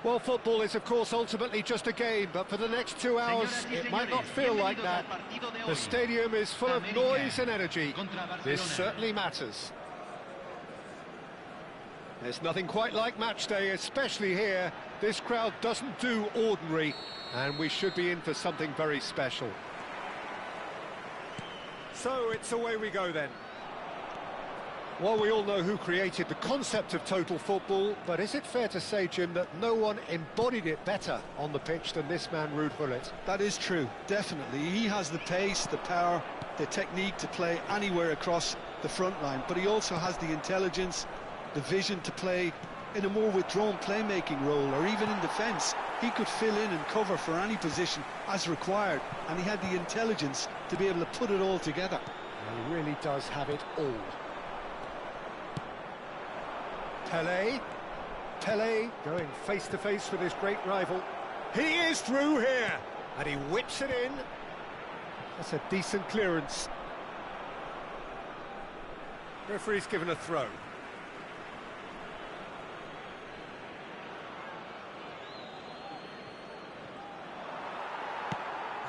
Well, football is, of course, ultimately just a game, but for the next 2 hours, it might not feel like that. The stadium is full of noise and energy. This certainly matters. There's nothing quite like match day, especially here. This crowd doesn't do ordinary, and we should be in for something very special. So it's away we go then. Well, we all know who created the concept of total football, but is it fair to say, Jim, that no one embodied it better on the pitch than this man, Ruud Gullit? That is true, definitely. He has the pace, the power, the technique to play anywhere across the front line, but he also has the intelligence, the vision to play in a more withdrawn playmaking role, or even in defence. He could fill in and cover for any position as required, and he had the intelligence to be able to put it all together. He really does have it all. Pele going face-to-face with his great rival. He is through here, and he whips it in. That's a decent clearance. Referee's given a throw.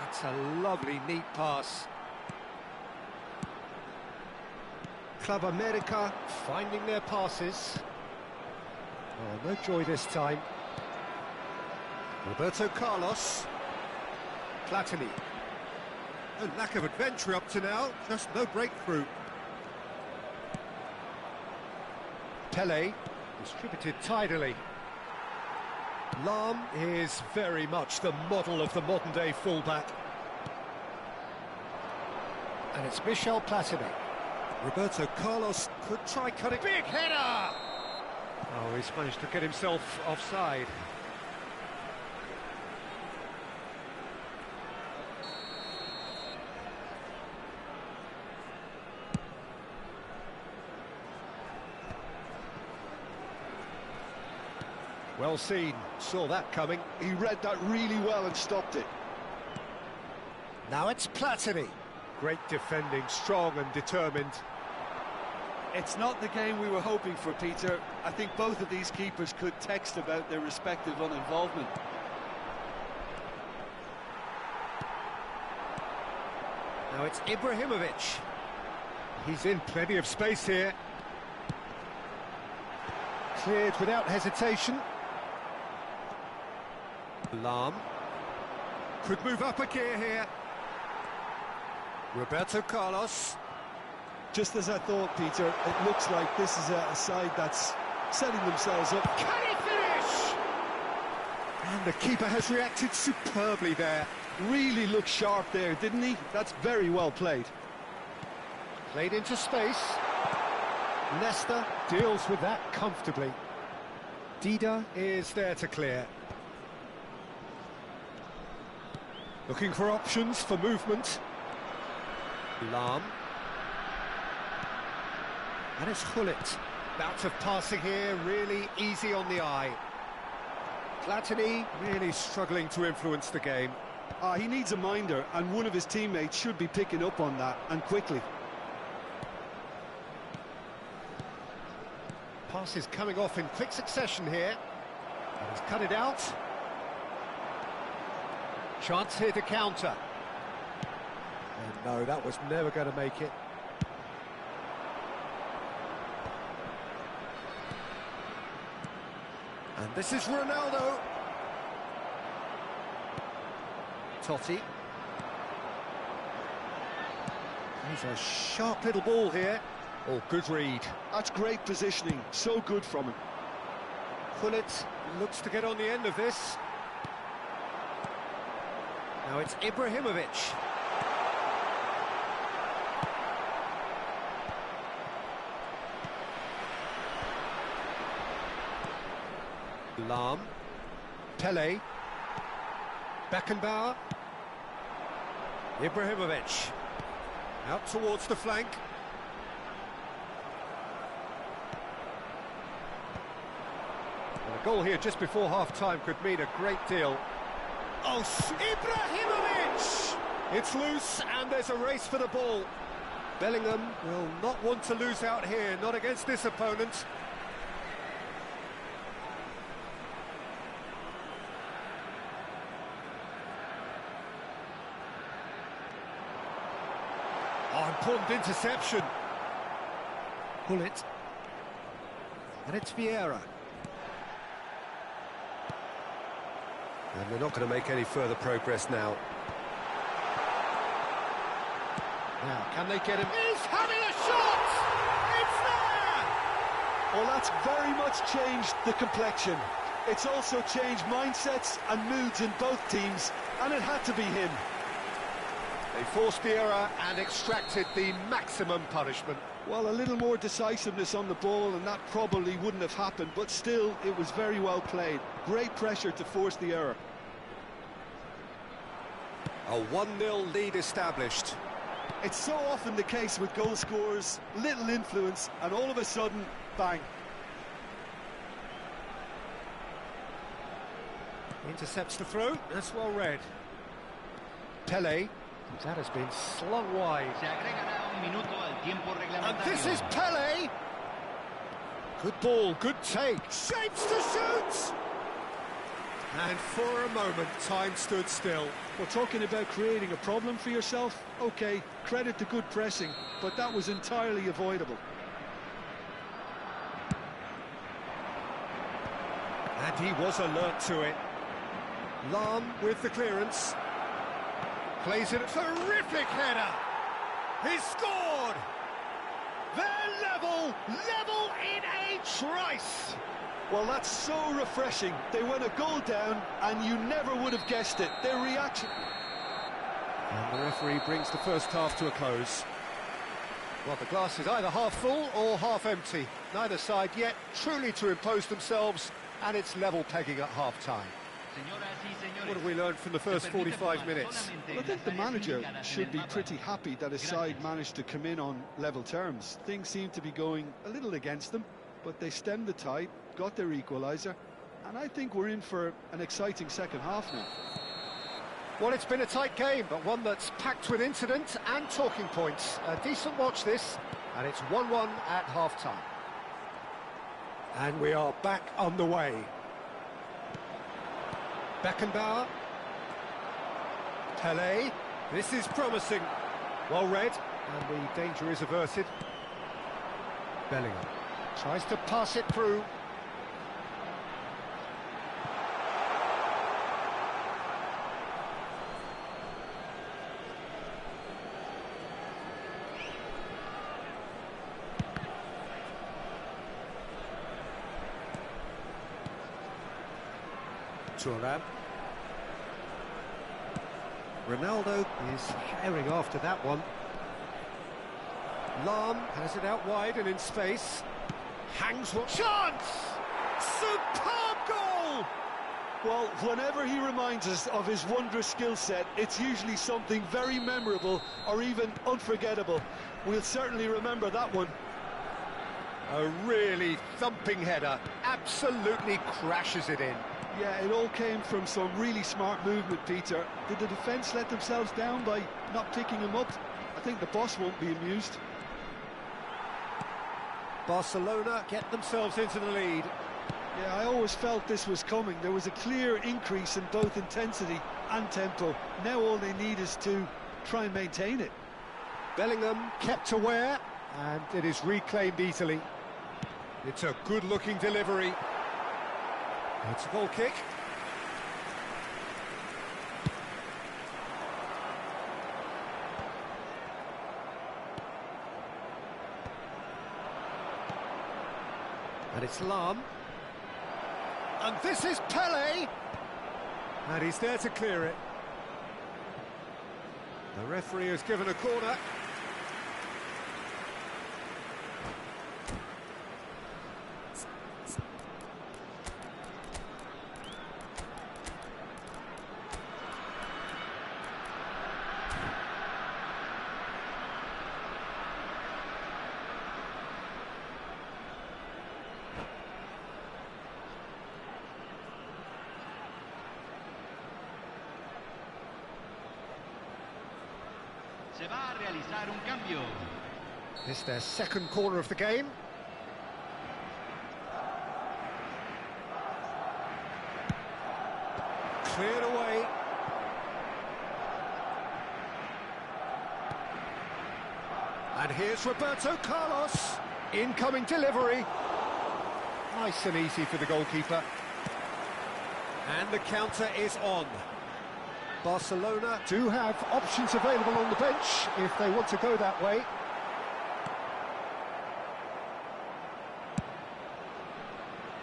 That's a lovely, neat pass. Club America finding their passes. Oh, no joy this time. Roberto Carlos. Platini. A lack of adventure up to now, just no breakthrough. Pele, distributed tidily. Lahm is very much the model of the modern-day fullback. And it's Michel Platini. Roberto Carlos could try cutting. Big header! Oh, he's managed to get himself offside. Well seen, saw that coming. He read that really well and stopped it. Now it's Platini. Great defending, strong and determined. It's not the game we were hoping for, Peter. I think both of these keepers could text about their respective uninvolvement. Now it's Ibrahimovic. He's in plenty of space here. Cleared without hesitation. Lahm could move up a gear here. Roberto Carlos. Just as I thought, Peter, it looks like this is a side that's setting themselves up. Can he finish? And the keeper has reacted superbly there. Really looked sharp there, didn't he? That's very well played. Played into space. Leicester deals with that comfortably. Dida is there to clear. Looking for options for movement. Lahm. And it's Gullit. Bouts of passing here, really easy on the eye. Platini really struggling to influence the game. He needs a minder, and one of his teammates should be picking up on that, and quickly. Passes coming off in quick succession here. And he's cut it out. Chance here to counter. And no, that was never going to make it. And this is Ronaldo. Totti. He's a sharp little ball here. Oh, good read. That's great positioning, so good from him. Gullit looks to get on the end of this. Now it's Ibrahimovic. Lahm. Pele. Beckenbauer. Ibrahimovic. Out towards the flank. And a goal here just before half-time could mean a great deal. Oh, Ibrahimovic! It's loose, and there's a race for the ball. Bellingham will not want to lose out here, not against this opponent. important interception. Pull it. And it's Vieira. And they're not going to make any further progress now. Now, can they get him? He's having a shot! It's there! Well, that's very much changed the complexion. It's also changed mindsets and moods in both teams, and it had to be him. They forced the error and extracted the maximum punishment. Well, a little more decisiveness on the ball, and that probably wouldn't have happened, but still, it was very well played. Great pressure to force the error. A 1-0 lead established. It's so often the case with goal scorers, little influence, and all of a sudden, bang. Intercepts the throw, that's well read. Pele, that has been slung wide. And this is Pele! Good ball, good take, shapes to shoot! And for a moment, time stood still. We're talking about creating a problem for yourself. OK, credit to good pressing, but that was entirely avoidable. And he was alert to it. Lahm with the clearance. Plays it, a terrific header! He's scored! They're level in a trice! Well, that's so refreshing. They went a goal down, and you never would have guessed it. Their reaction... And the referee brings the first half to a close. Well, the glass is either half full or half empty. Neither side yet truly to impose themselves, and it's level pegging at half-time. What have we learned from the first 45 minutes? Well, I think the manager should be pretty happy that his side managed to come in on level terms. Things seem to be going a little against them, but they stemmed the tide, got their equaliser, and I think we're in for an exciting second half now. Well, it's been a tight game, but one that's packed with incident and talking points. A decent watch this, and it's 1-1 at half-time. And we are back on the way. Beckenbauer. Pele. This is promising. Well read, and the danger is averted. Bellingham tries to pass it through. Thuram. Ronaldo is herring after that one. Lahm has it out wide and in space. Hangs what chance! Superb goal! Well, whenever he reminds us of his wondrous skill set, it's usually something very memorable or even unforgettable. We'll certainly remember that one. A really thumping header, absolutely crashes it in. Yeah, it all came from some really smart movement, Peter. Did the defence let themselves down by not picking him up? I think the boss won't be amused. Barcelona get themselves into the lead. Yeah, I always felt this was coming. There was a clear increase in both intensity and tempo. Now all they need is to try and maintain it. Bellingham kept aware, and it is reclaimed easily. It's a good-looking delivery. It's a goal kick. And it's Lahm. And this is Pele. And he's there to clear it. The referee has given a corner. Se va a realizar un cambio. It's their second corner of the game. Cleared away. here's Roberto Carlos. Incoming delivery. Nice and easy for the goalkeeper. And the counter is on. Barcelona do have options available on the bench if they want to go that way.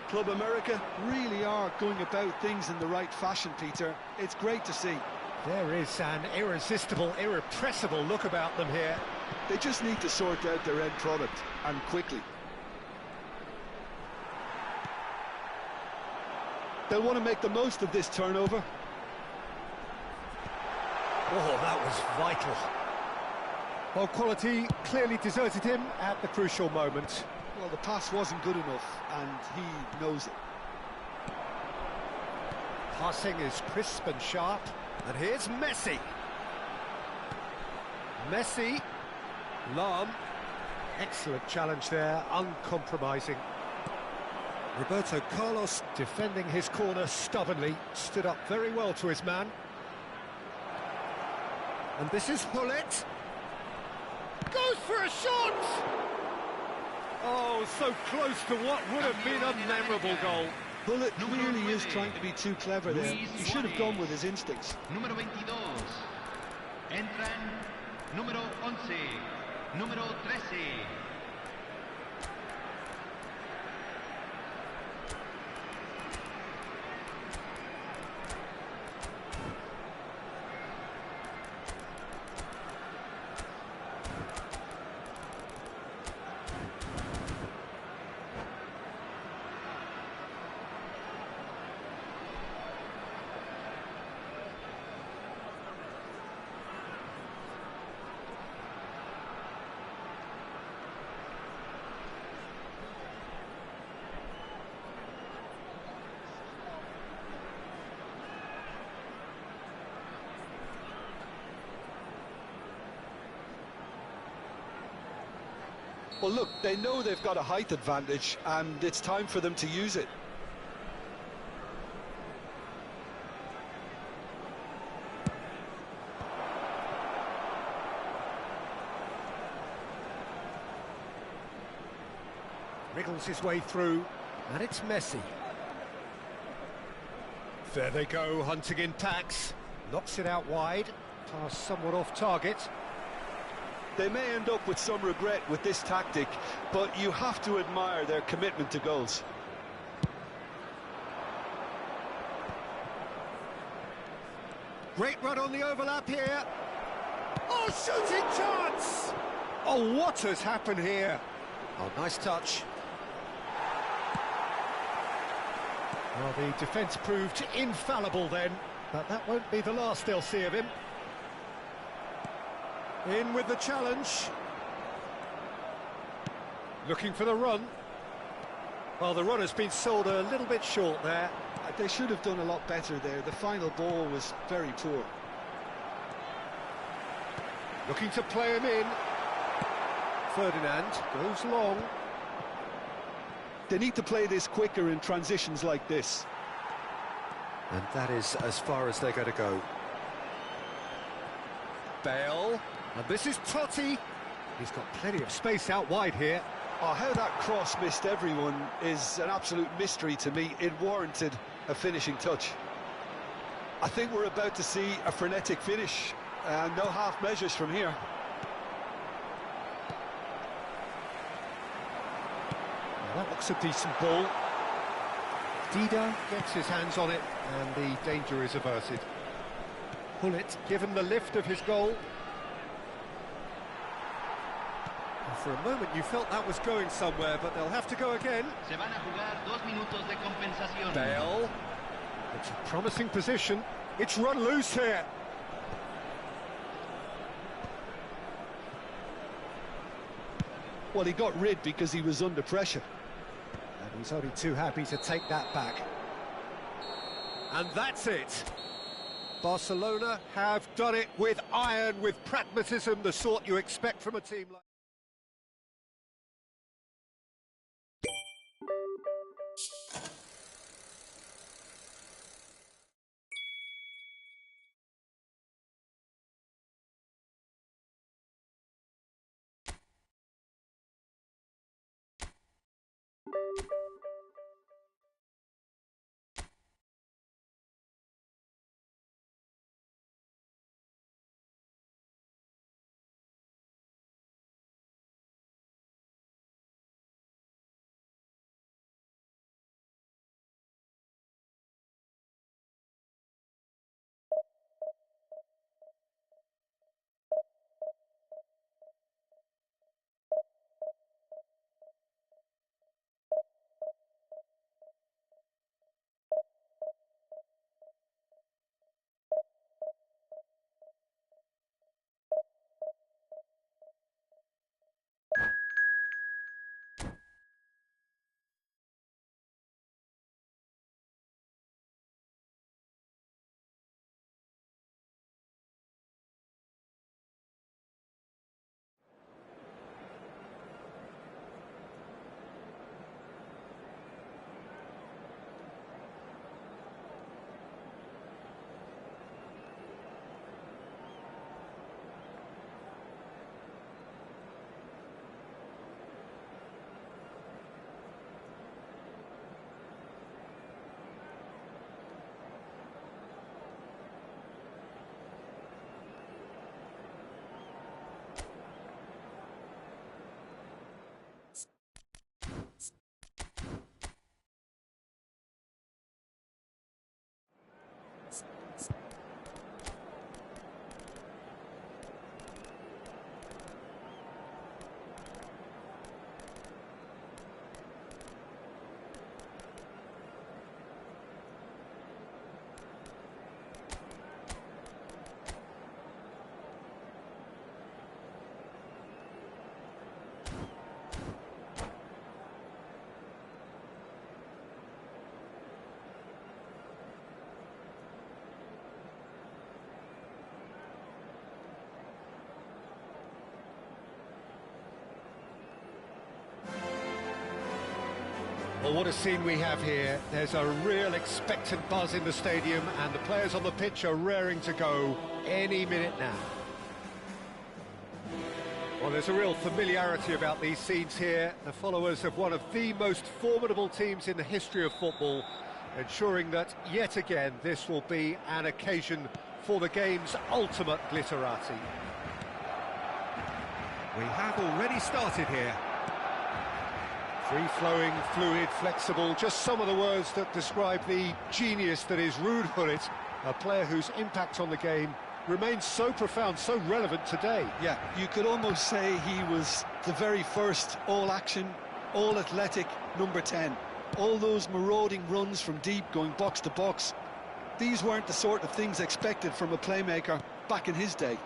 Club America really are going about things in the right fashion, Peter. It's great to see. There is an irresistible, irrepressible look about them here. They just need to sort out their end product, and quickly. They'll want to make the most of this turnover. Oh, that was vital. Well, quality clearly deserted him at the crucial moment. Well, the pass wasn't good enough, and he knows it. Passing is crisp and sharp. And here's Messi. Messi. Lahm. Excellent challenge there, uncompromising. Roberto Carlos defending his corner stubbornly, stood up very well to his man. And this is Hullet. Goes for a shot! Oh, so close to what would have been a memorable goal. Hullet clearly is trying to be too clever there. He should have gone with his instincts. Número 22. Entran número 11. Número 13. Well, look, they know they've got a height advantage, and it's time for them to use it. Wriggles his way through, and it's Messi. There they go, hunting in packs. Knocks it out wide, pass somewhat off target. They may end up with some regret with this tactic, but you have to admire their commitment to goals. Great run on the overlap here. Oh, shooting chance! Oh, what has happened here? Oh, nice touch. Well, the defence proved infallible then, but that won't be the last they'll see of him. In with the challenge. Looking for the run. Well, the run has been sold a little bit short there. They should have done a lot better there. The final ball was very poor. Looking to play him in. Ferdinand goes long. They need to play this quicker in transitions like this. And that is as far as they're going to go. Bale. And this is Totti. He's got plenty of space out wide here. Oh, how that cross missed everyone is an absolute mystery to me. It warranted a finishing touch. I think we're about to see a frenetic finish. No half measures from here. Well, that looks a decent ball. Dida gets his hands on it, and the danger is averted. Hullet given the lift of his goal. For a moment you felt that was going somewhere, but they'll have to go again. Se van a jugar 2 minutos de compensación. Bale. It's a promising position. It's run loose here. Well, he got rid because he was under pressure. And he's only too happy to take that back. And that's it. Barcelona have done it with iron, with pragmatism, the sort you expect from a team like... Well, what a scene we have here. There's a real expectant buzz in the stadium, and the players on the pitch are raring to go any minute now. Well, there's a real familiarity about these scenes here. The followers of one of the most formidable teams in the history of football, ensuring that, yet again, this will be an occasion for the game's ultimate glitterati. We have already started here. Free-flowing, fluid, flexible, just some of the words that describe the genius that is Ruud Gullit, a player whose impact on the game remains so profound, so relevant today. Yeah, you could almost say he was the very first all-action, all-athletic number 10. All those marauding runs from deep, going box to box, these weren't the sort of things expected from a playmaker back in his day.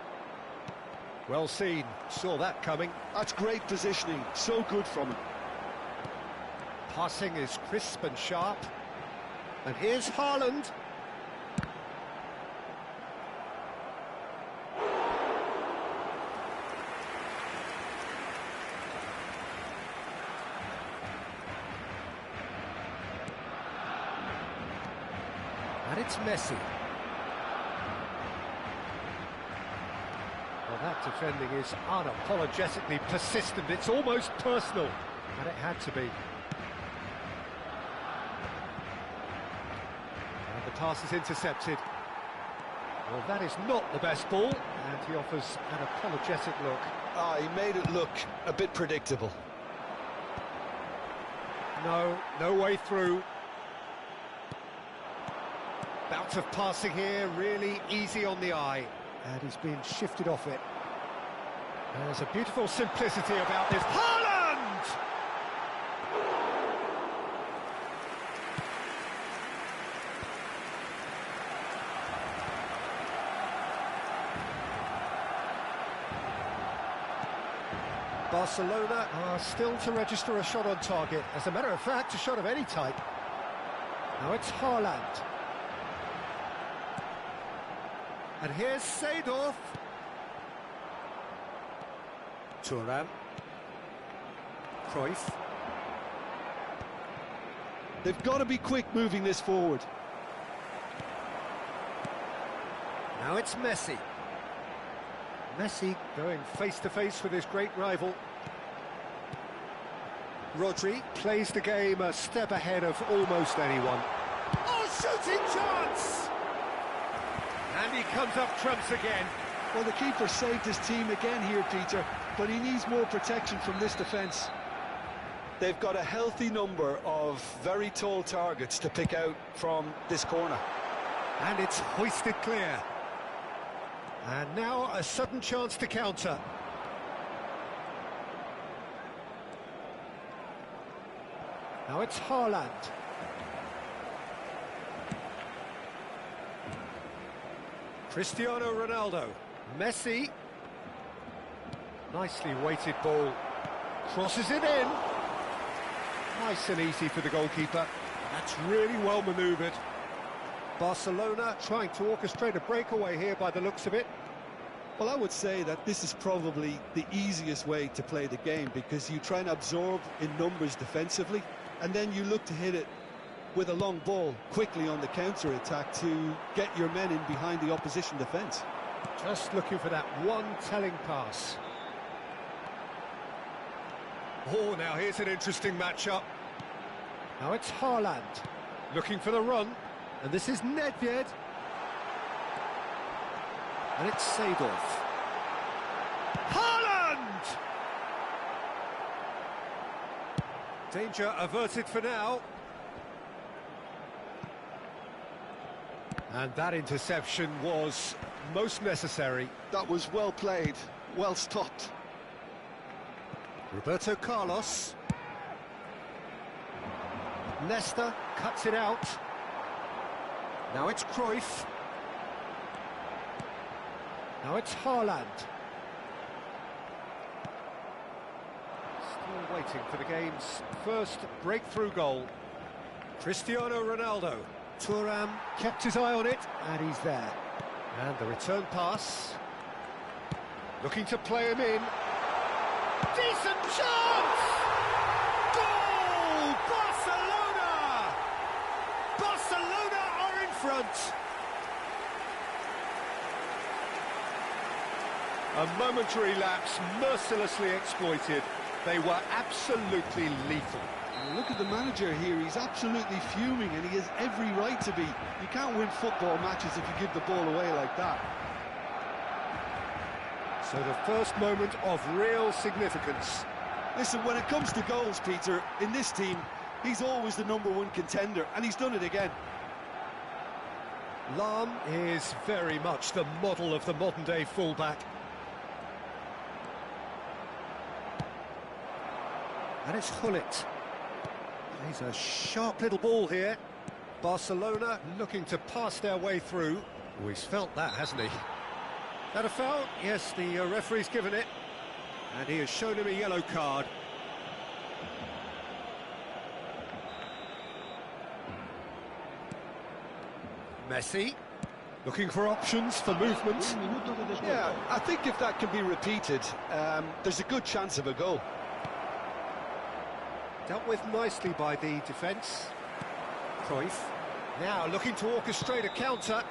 Well seen, saw that coming. That's great positioning, so good from him. Passing is crisp and sharp. And here's Haaland. And it's Messi. Well, that defending is unapologetically persistent. It's almost personal. And it had to be. The pass is intercepted. Well, that is not the best ball, and he offers an apologetic look. He made it look a bit predictable. No way through. Bout of passing here, really easy on the eye, and he's been shifted off it. There's a beautiful simplicity about this. Haaland! Barcelona are still to register a shot on target. As a matter of fact, a shot of any type. Now it's Haaland. And here's Seedorf. Thuram. Cruyff. They've got to be quick moving this forward. Now it's Messi. Messi going face-to-face with his great rival. Rodri plays the game a step ahead of almost anyone. Oh, shooting chance! And he comes up trumps again. Well, the keeper saved his team again here, Peter, but he needs more protection from this defence. They've got a healthy number of very tall targets to pick out from this corner. And it's hoisted clear. And now a sudden chance to counter. Now it's Haaland. Cristiano Ronaldo. Messi. Nicely weighted ball. Crosses it in. Nice and easy for the goalkeeper. That's really well manoeuvred. Barcelona trying to orchestrate a breakaway here by the looks of it. Well, I would say that this is probably the easiest way to play the game, because you try and absorb in numbers defensively, and then you look to hit it with a long ball quickly on the counter-attack to get your men in behind the opposition defence. Just looking for that one telling pass. Oh, now here's an interesting matchup. Now it's Haaland looking for the run. And this is Nedved. And it's Seedorf. Haaland! Danger averted for now. And that interception was most necessary. That was well played, well stopped. Roberto Carlos. Nesta cuts it out. Now it's Cruyff. Now it's Haaland. Still waiting for the game's first breakthrough goal. Cristiano Ronaldo. Thuram kept his eye on it, and he's there. And the return pass. Looking to play him in. Decent chance! Goal! Barcelona! A momentary lapse, mercilessly exploited. They were absolutely lethal. Look at the manager here, he's absolutely fuming and he has every right to be. You can't win football matches if you give the ball away like that. So the first moment of real significance. Listen, when it comes to goals, Peter, in this team, he's always the #1 contender, and he's done it again. Lahm is very much the model of the modern-day fullback. And it's Gullit. He's a sharp little ball here. Barcelona looking to pass their way through. Oh, he's felt that, hasn't he? That a foul? Yes, the referee's given it. And he has shown him a yellow card. Messi, looking for options for movement. Yeah, I think if that can be repeated, there's a good chance of a goal. Dealt with nicely by the defence. Cruyff, now looking to orchestrate a counter.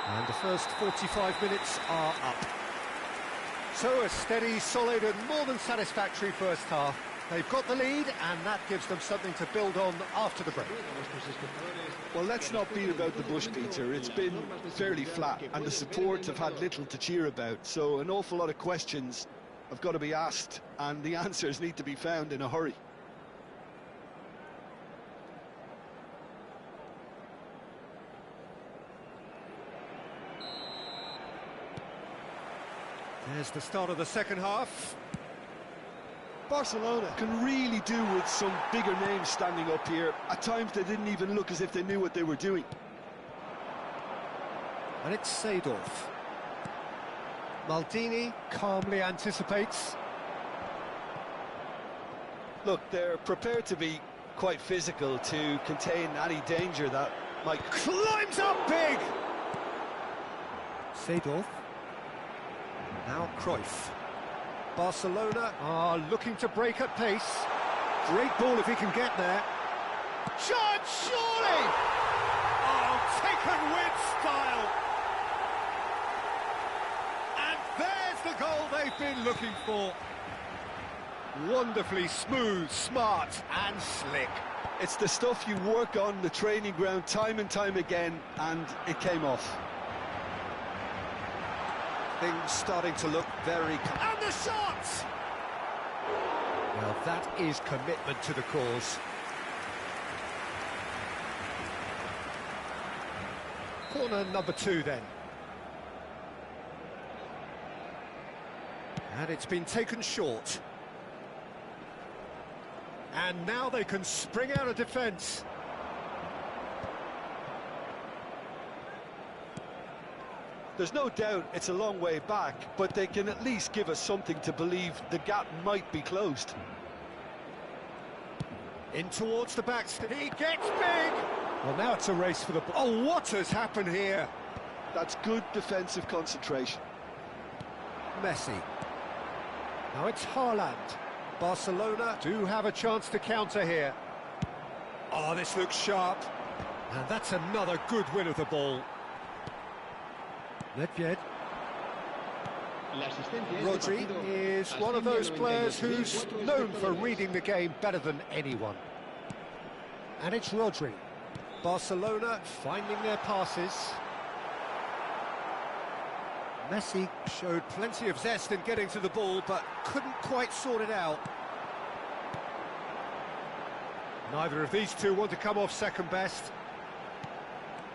And the first 45 minutes are up. So a steady, solid and more than satisfactory first half. They've got the lead and that gives them something to build on after the break. Well, let's not beat about the bush, Peter. It's been fairly flat and the support have had little to cheer about. So an awful lot of questions have got to be asked and the answers need to be found in a hurry. There's the start of the second half. Barcelona can really do with some bigger names standing up here. At times they didn't even look as if they knew what they were doing. And it's Seedorf. Maldini calmly anticipates. Look, they're prepared to be quite physical to contain any danger that might... Climbs up big! Seedorf. Now Cruyff. Barcelona are looking to break at pace. Great ball if he can get there. Shot, surely! Oh, taken with style! And there's the goal they've been looking for. Wonderfully smooth, smart and slick. It's the stuff you work on the training ground time and time again, and it came off. Things starting to look very... And the shot! Well, that is commitment to the cause. Corner number 2 then. And it's been taken short. And now they can spring out of defence. There's no doubt it's a long way back, but they can at least give us something to believe the gap might be closed. In towards the back, he gets big! Well, now it's a race for the ball. Oh, what has happened here? That's good defensive concentration. Messi. Now it's Haaland. Barcelona do have a chance to counter here. Oh, this looks sharp. And that's another good win of the ball. Nedved. Rodri is one of those players who's known for reading the game better than anyone. And it's Rodri. Barcelona finding their passes. Messi showed plenty of zest in getting to the ball, but couldn't quite sort it out. Neither of these two want to come off second best.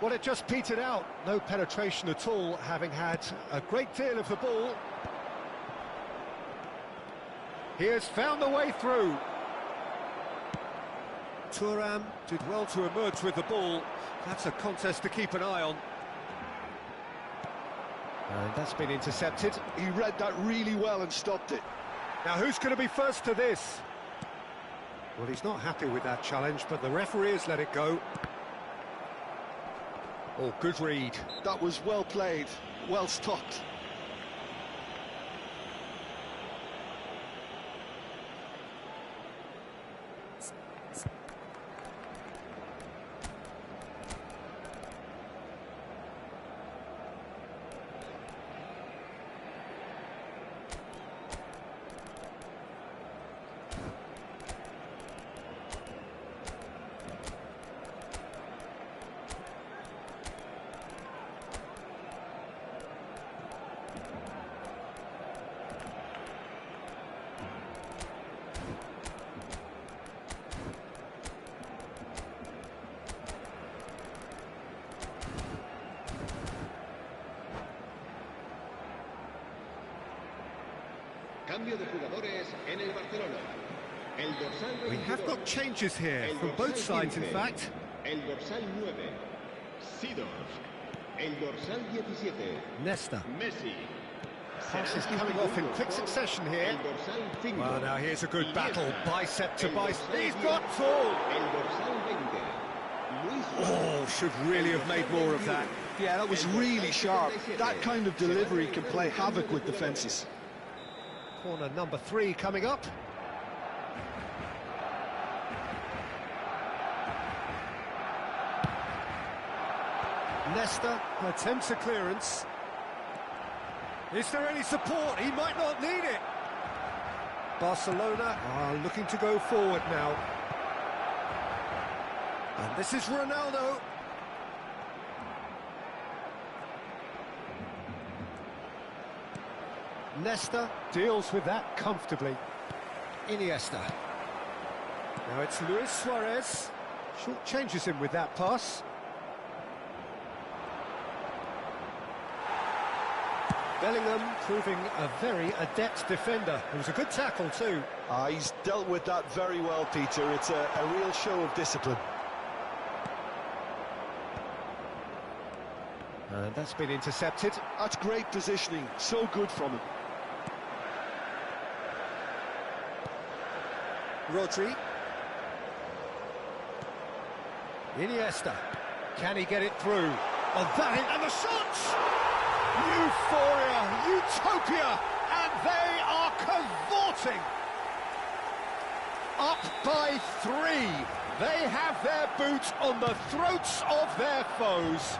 Well, it just petered out. No penetration at all, having had a great deal of the ball. He has found the way through. Thuram did well to emerge with the ball. That's a contest to keep an eye on. And that's been intercepted. He read that really well and stopped it. Now, who's going to be first to this? Well, he's not happy with that challenge, but the referee has let it go. Oh, good read. That was well played, well stopped. Cambio de jugadores en el Barcelona. El dorsal We have 22, got changes here el from both dorsal sides, in 15, fact. El dorsal 9, Seedorf. El dorsal 17, Nesta. Messi. Passes Serán coming off in sustituidos quick por succession here. El dorsal 5, Well, now here's a good Iniesta. battle, bicep to El bicep. dorsal He's 10, got Paul. El dorsal 20, Luis Oh, Suárez. should really have made more of that. Yeah, that was really sharp. That kind of delivery can play havoc with defences. Corner number 3 coming up. Nesta attempts a clearance. Is there any support? He might not need it. Barcelona are looking to go forward now. And this is Ronaldo. Nesta deals with that comfortably. Iniesta. Now it's Luis Suarez. Short changes him with that pass. Bellingham proving a very adept defender. It was a good tackle too. He's dealt with that very well, Peter. It's a real show of discipline. And that's been intercepted. That's great positioning. So good from him. Rodri. Iniesta. Can he get it through? Oh, and the shots! Euphoria, utopia, and they are cavorting. Up by 3. They have their boot on the throats of their foes.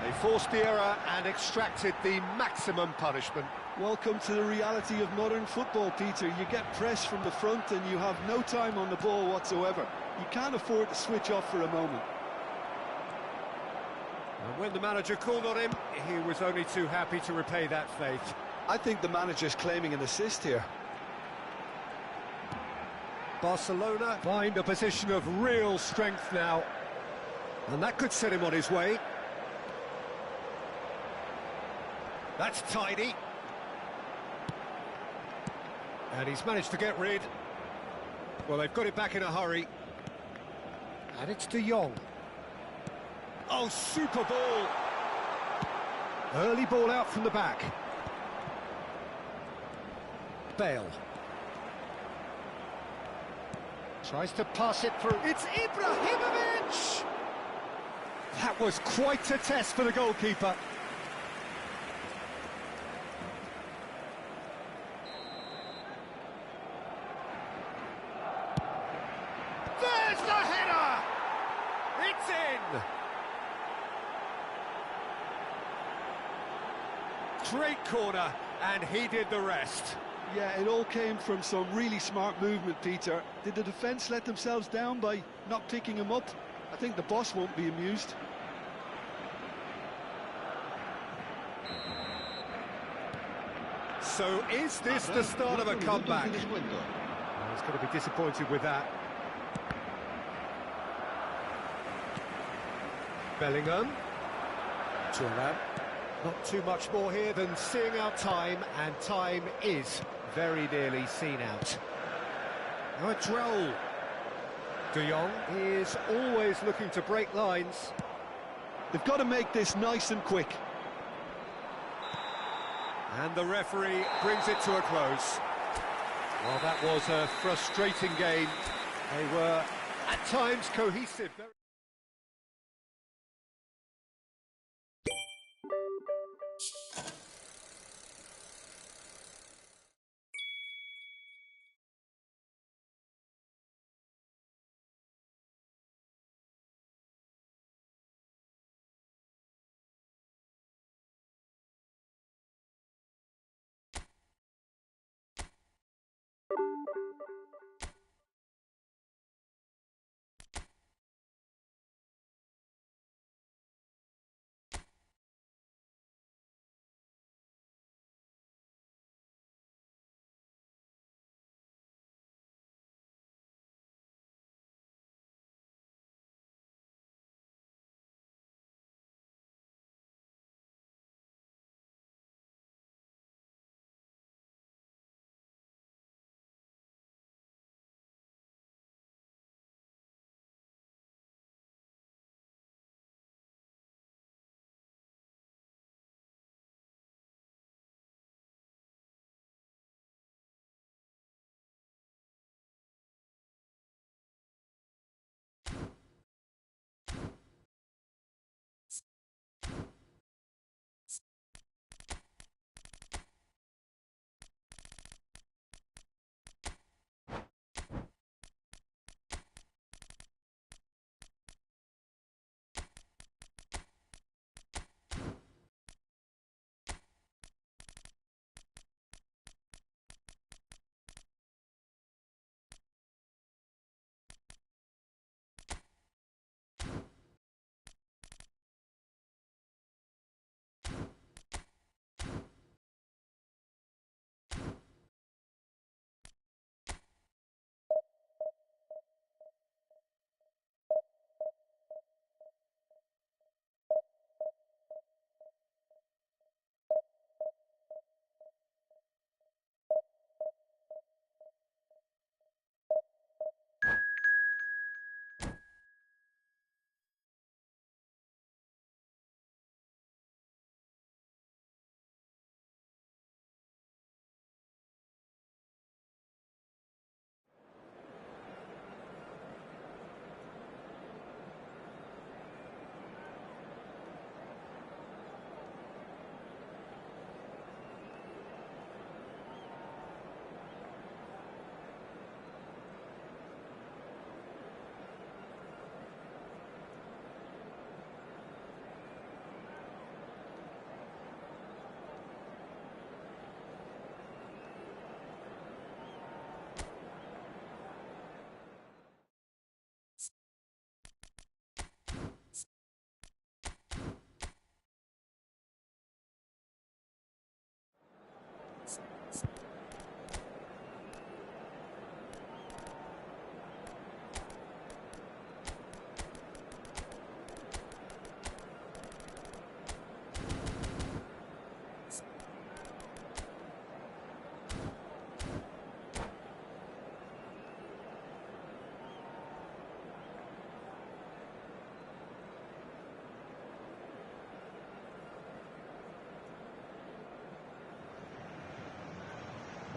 They forced the error and extracted the maximum punishment. Welcome to the reality of modern football, Peter. You get pressed from the front and you have no time on the ball whatsoever. You can't afford to switch off for a moment. And when the manager called on him, he was only too happy to repay that faith. I think the manager's claiming an assist here. Barcelona find a position of real strength now. And that could set him on his way. That's tidy. And he's managed to get rid. Well, they've got it back in a hurry. And it's De Jong. Oh, super ball. Early ball out from the back. Bale. Tries to pass it through. It's Ibrahimovic! That was quite a test for the goalkeeper. There's the header! It's in! Great corner, and he did the rest. Yeah, it all came from some really smart movement, Peter. Did the defence let themselves down by not picking him up? I think the boss won't be amused. So is this the start of a comeback? He's going to be disappointed with that. Bellingham. Thuram. Not too much more here than seeing out time, and time is very nearly seen out. Now a Droll. De Jong is always looking to break lines. They've got to make this nice and quick. And the referee brings it to a close. Well, that was a frustrating game. They were, at times, cohesive.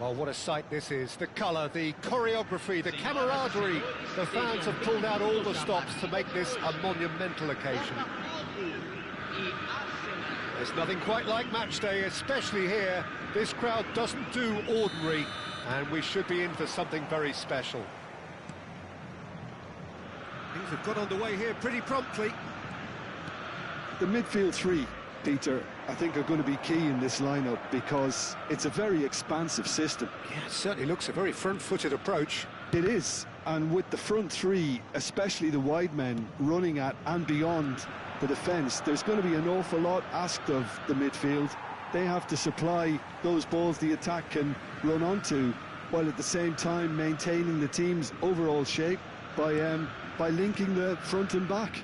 Oh, what a sight this is. The colour, the choreography, the camaraderie. The fans have pulled out all the stops to make this a monumental occasion. There's nothing quite like match day, especially here. This crowd doesn't do ordinary, and we should be in for something very special. Things have got underway here pretty promptly. The midfield three, Peter, I think are going to be key in this lineup because it's a very expansive system. Yeah, it certainly looks a very front-footed approach. It is, and with the front three, especially the wide men, running at and beyond the defence, there's going to be an awful lot asked of the midfield. They have to supply those balls the attack can run onto, while at the same time maintaining the team's overall shape by linking the front and back.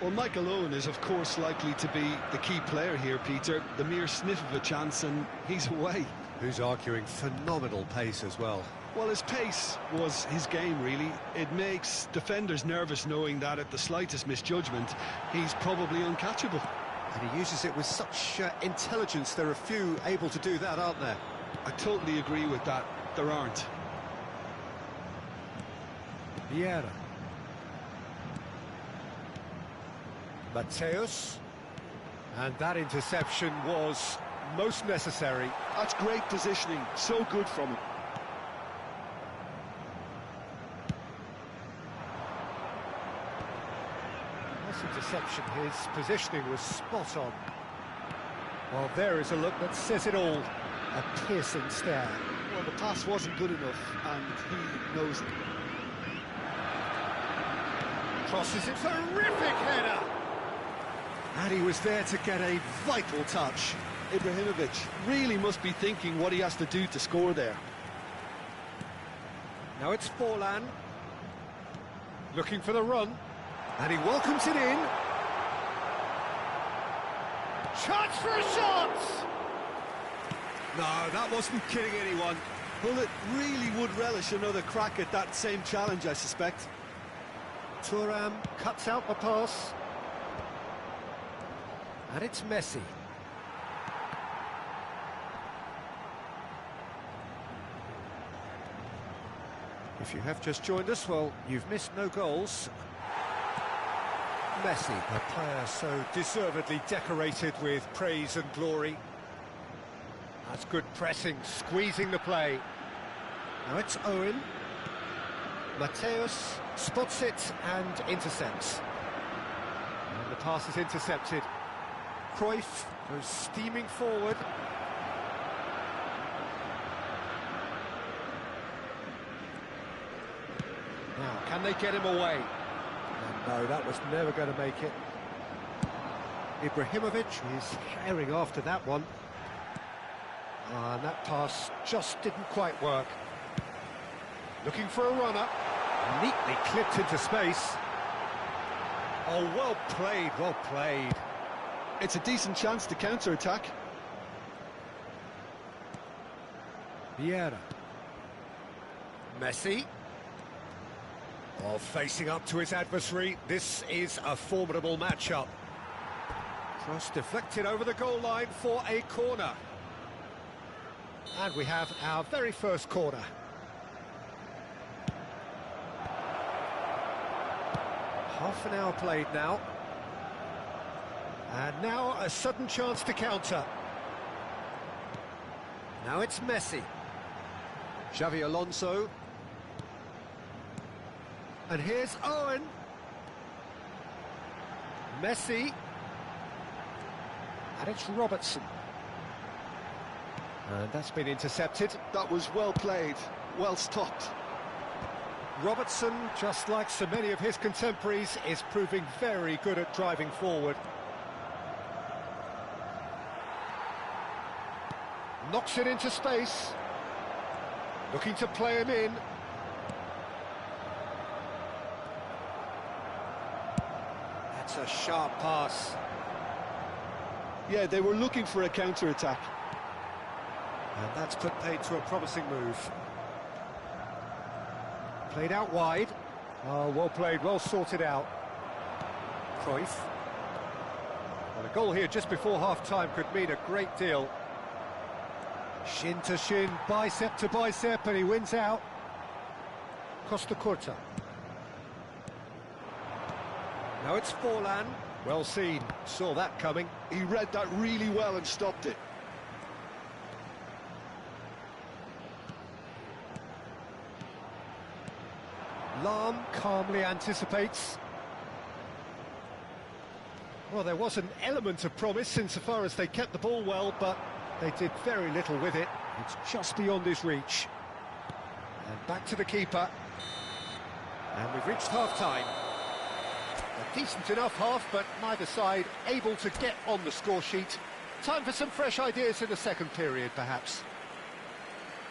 Well, Michael Owen is, of course, likely to be the key player here, Peter. The mere sniff of a chance and he's away. Who's arguing phenomenal pace as well. Well, his pace was his game, really. It makes defenders nervous knowing that at the slightest misjudgment, he's probably uncatchable. And he uses it with such intelligence. There are few able to do that, aren't there? I totally agree with that. There aren't. Vieira. Mateus. And that interception was most necessary. That's great positioning. So good from him. Nice interception. His positioning was spot on. Well, there is a look that says it all. A piercing stare. Well, the pass wasn't good enough, and he knows it. Crosses it, terrific header! And he was there to get a vital touch. Ibrahimovic really must be thinking what he has to do to score there. Now it's Forlan. Looking for the run. And he welcomes it in. Chance for a shot! No, that wasn't kidding anyone. Bullet really would relish another crack at that same challenge, I suspect. Thuram cuts out the pass. And it's Messi. If you have just joined us, well, you've missed no goals. Messi, a player so deservedly decorated with praise and glory. That's good pressing, squeezing the play. Now it's Owen. Mateus spots it and intercepts. And the pass is intercepted. Cruyff goes steaming forward. Now, can they get him away? And no, that was never going to make it. Ibrahimovic is herring after that one. And that pass just didn't quite work. Looking for a runner. Neatly clipped into space. Oh, well played, well played. It's a decent chance to counter-attack. Vieira. Messi. Oh, facing up to his adversary. This is a formidable matchup. Cross deflected over the goal line for a corner. And we have our very first corner. Half an hour played now. And now a sudden chance to counter. Now it's Messi. Xavi Alonso. And here's Owen. Messi. And it's Robertson. And that's been intercepted. That was well played, well stopped. Robertson, just like so many of his contemporaries, is proving very good at driving forward. Knocks it into space. Looking to play him in. That's a sharp pass. Yeah, they were looking for a counter-attack. And that's put paid to a promising move. Played out wide. Oh, well played, well sorted out. Cruyff. Well, a goal here just before half-time could mean a great deal. Shin to shin, bicep to bicep, and he wins out. Costa Curta. Now it's Forlan. Well seen, saw that coming. He read that really well and stopped it. Lahm calmly anticipates. Well, there was an element of promise insofar as they kept the ball well, but they did very little with it. It's just beyond his reach. And back to the keeper. And we've reached half-time. A decent enough half, but neither side able to get on the score sheet. Time for some fresh ideas in the second period, perhaps.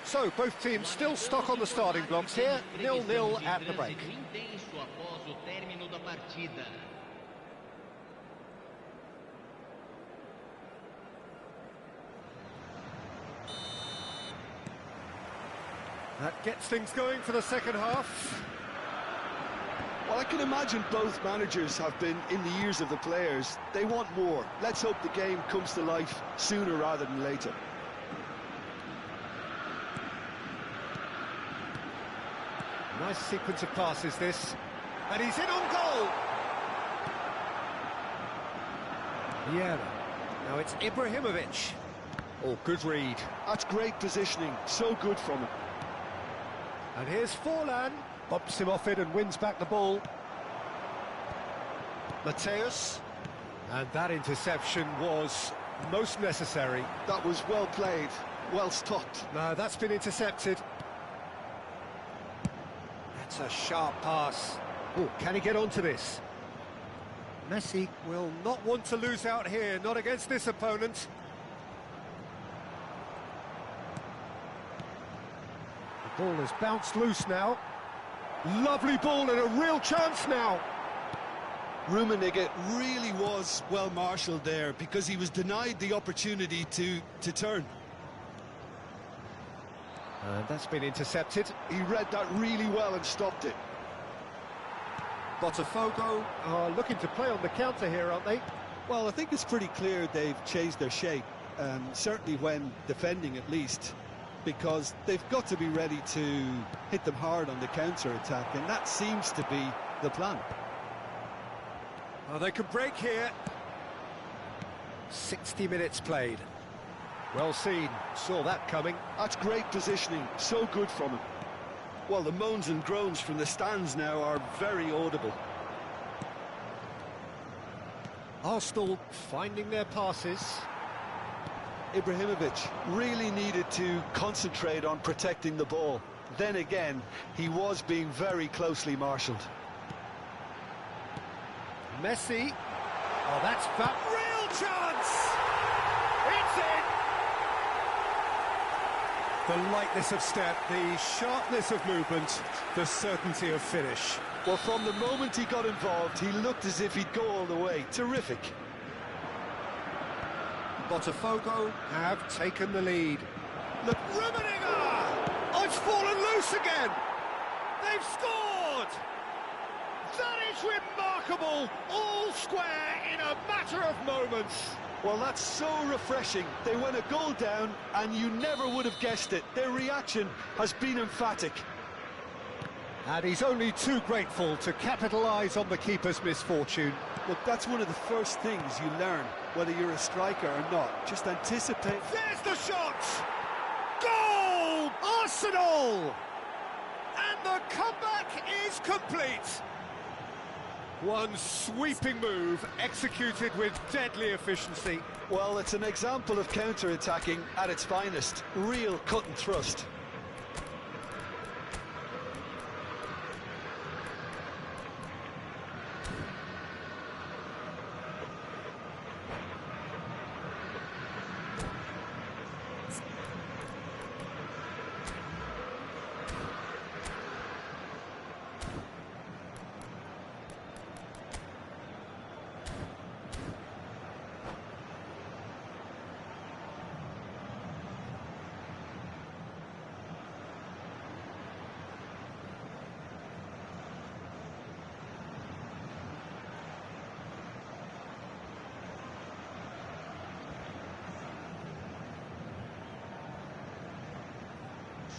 So, both teams still stuck on the starting blocks here, 0-0 at the break. That gets things going for the second half. Well, I can imagine both managers have been in the ears of the players. They want more. Let's hope the game comes to life sooner rather than later. Nice sequence of passes, this. And he's in on goal! Yeah. Now it's Ibrahimovic. Oh, good read. That's great positioning. So good from him. And here's Forlan. Bumps him off it and wins back the ball. Mateus. And that interception was most necessary. That was well played, well stopped. No, that's been intercepted. That's a sharp pass. Oh, can he get onto this? Messi will not want to lose out here, not against this opponent. The ball has bounced loose now. Lovely ball and a real chance now. Rummenigge really was well marshalled there because he was denied the opportunity to turn. And that's been intercepted. He read that really well and stopped it. Botafogo are looking to play on the counter here, aren't they? Well, I think it's pretty clear they've changed their shape, certainly when defending at least, because they've got to be ready to hit them hard on the counter-attack, and that seems to be the plan. Well, they can break here. 60 minutes played. Well seen, saw that coming. That's great positioning, so good from him. Well, the moans and groans from the stands now are very audible. Arsenal finding their passes. Ibrahimovic really needed to concentrate on protecting the ball. Then again, he was being very closely marshalled. Messi. Oh, that's that real chance! It's in! The lightness of step, the sharpness of movement, the certainty of finish. Well, from the moment he got involved, he looked as if he'd go all the way. Terrific. Botafogo have taken the lead. Look, Rummenigge! Oh, it's fallen loose again! They've scored! That is remarkable! All square in a matter of moments. Well, that's so refreshing. They went a goal down, and you never would have guessed it. Their reaction has been emphatic. And he's only too grateful to capitalise on the keeper's misfortune. Look, that's one of the first things you learn, whether you're a striker or not. Just anticipate. There's the shot! Goal! Arsenal! And the comeback is complete. One sweeping move executed with deadly efficiency. Well, it's an example of counter-attacking at its finest. Real cut and thrust.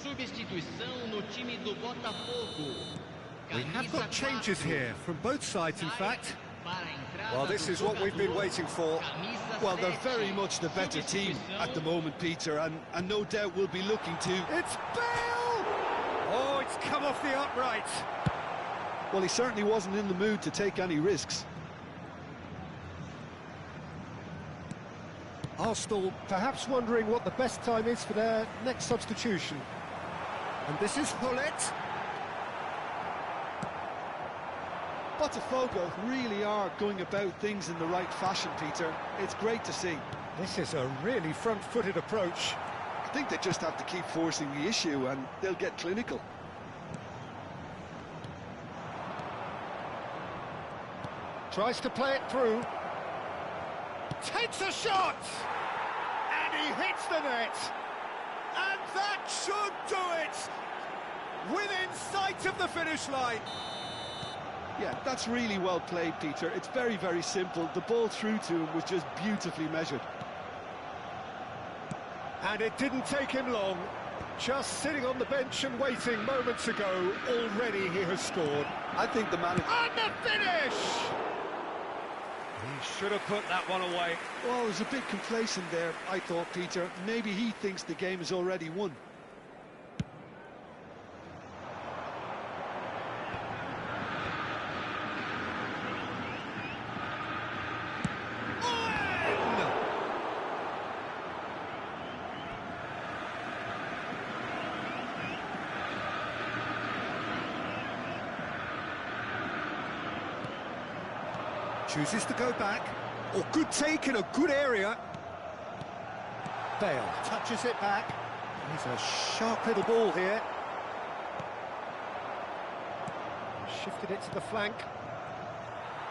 Substituição no time do Botafogo. We have got Camisa changes 4. here, from both sides in fact. Para a entrada Well, this do is what we've been jogador, waiting for. camisa Well, they're 7. very much the better team at the moment, Peter, and no doubt will be looking to... It's Bale! Oh, it's come off the upright. Well, he certainly wasn't in the mood to take any risks. Arsenal perhaps wondering what the best time is for their next substitution. And this is Hullet. Botafogo really are going about things in the right fashion, Peter. It's great to see. This is a really front-footed approach. I think they just have to keep forcing the issue and they'll get clinical. Tries to play it through. Takes a shot! And he hits the net! And that should do it! Within sight of the finish line! Yeah, that's really well played, Peter. It's very, very simple. The ball through to him was just beautifully measured. And it didn't take him long. Just sitting on the bench and waiting moments ago, already he has scored. I think the manager... And the finish! He should have put that one away. Well, I was a bit complacent there, I thought, Peter. Maybe he thinks the game is already won. Chooses to go back. Oh, good take in a good area. Bale touches it back. He's a sharp little ball here. Shifted it to the flank.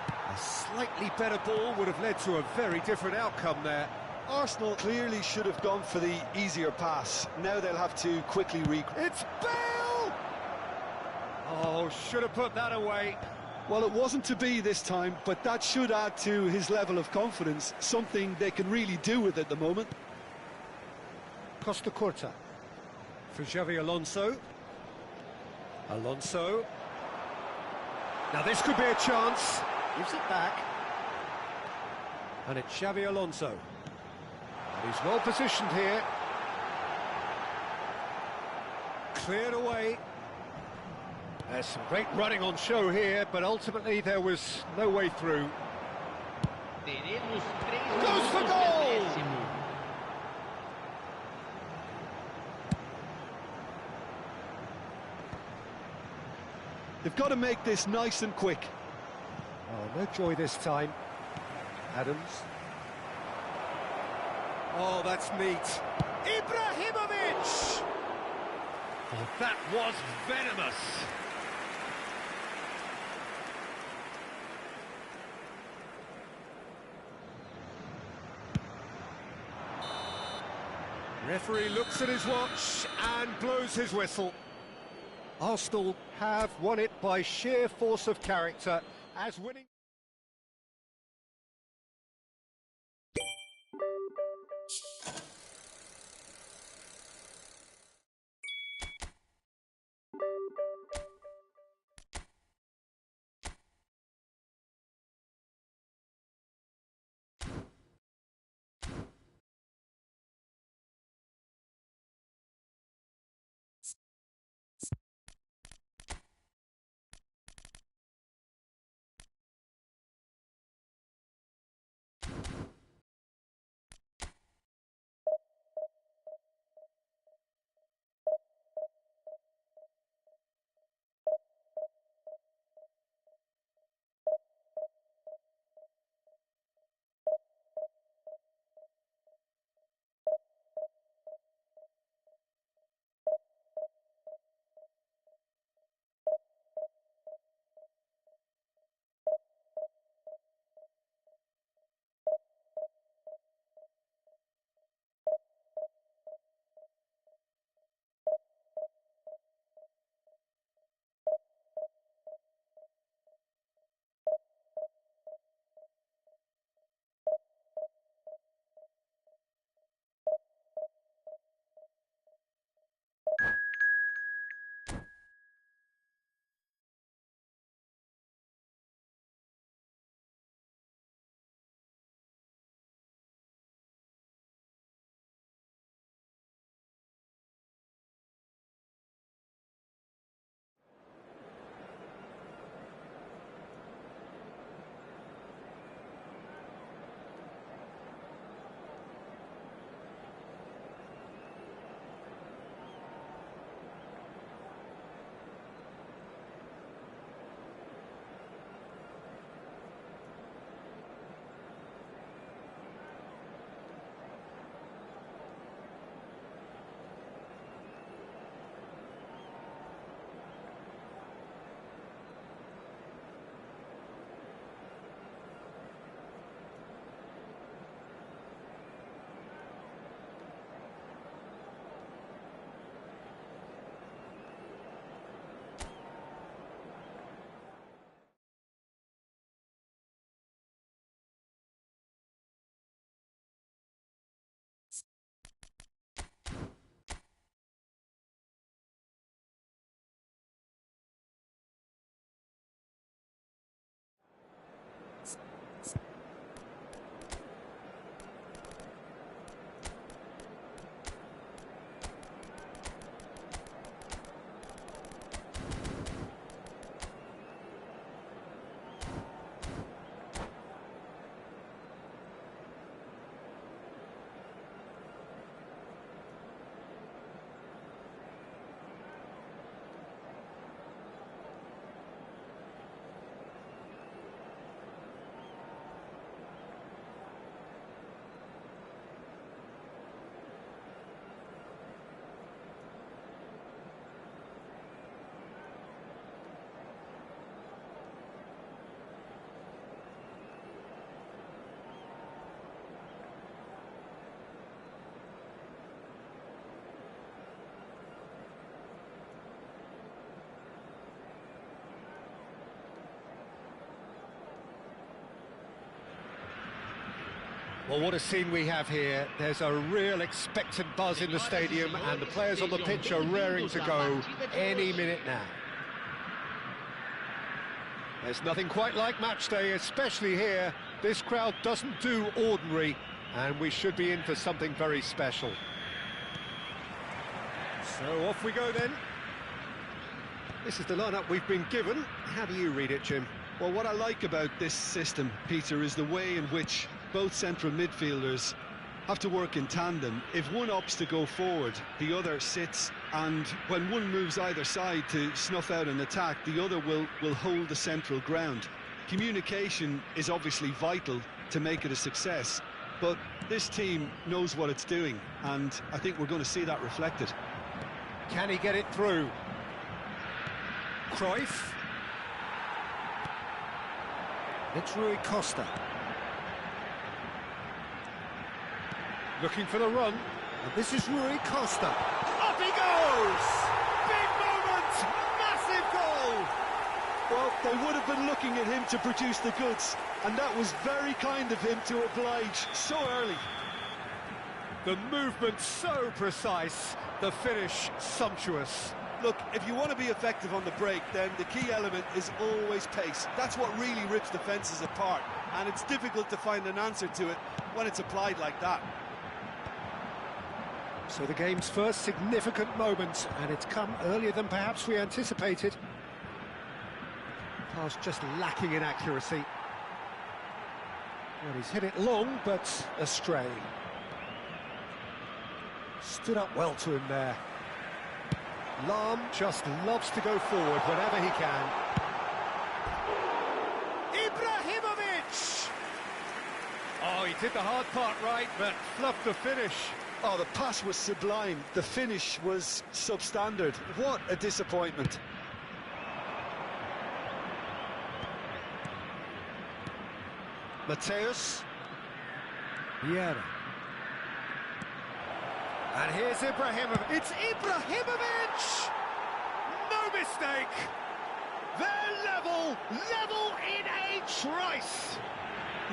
A slightly better ball would have led to a very different outcome there. Arsenal clearly should have gone for the easier pass. Now they'll have to quickly It's Bale! Oh, should have put that away. Well, it wasn't to be this time, but that should add to his level of confidence, something they can really do with at the moment. Costa Curta for Xavi Alonso. Alonso. Now this could be a chance. Gives it back. And it's Xavi Alonso. And he's well positioned here. Cleared away. There's some great running on show here, but ultimately there was no way through. Teremos 3 Goes for minutos de goal! acréscimo. They've got to make this nice and quick. Oh, no joy this time. Adams. Oh, that's neat. Ibrahimovic! Oh, that was venomous. Referee looks at his watch and blows his whistle. Arsenal have won it by sheer force of character, as winning... Well, what a scene we have here. There's a real expectant buzz in the stadium, and the players on the pitch are raring to go any minute now. There's nothing quite like match day, especially here. This crowd doesn't do ordinary, and we should be in for something very special. So off we go then. This is the lineup we've been given. How do you read it, Jim? Well, what I like about this system, Peter, is the way in which both central midfielders have to work in tandem. If one opts to go forward, the other sits, and when one moves either side to snuff out an attack, the other will hold the central ground. Communication is obviously vital to make it a success, but this team knows what it's doing, and I think we're going to see that reflected. Can he get it through? Cruyff. It's Rui Costa. Looking for the run, and this is Rui Costa. Up he goes! Big moment! Massive goal! Well, they would have been looking at him to produce the goods, and that was very kind of him to oblige so early. The movement so precise, the finish sumptuous. Look, if you want to be effective on the break, then the key element is always pace. That's what really rips defences apart, and it's difficult to find an answer to it when it's applied like that. So the game's first significant moment, and it's come earlier than perhaps we anticipated. Pass just lacking in accuracy. Well, he's hit it long, but astray. Stood up well to him there. Lahm just loves to go forward whenever he can. Ibrahimovic! Oh, he did the hard part right, but fluffed the finish. Oh, the pass was sublime. The finish was substandard. What a disappointment. Mateus. Vieira. And here's Ibrahimovic. It's Ibrahimovic! No mistake! They're level in a trice!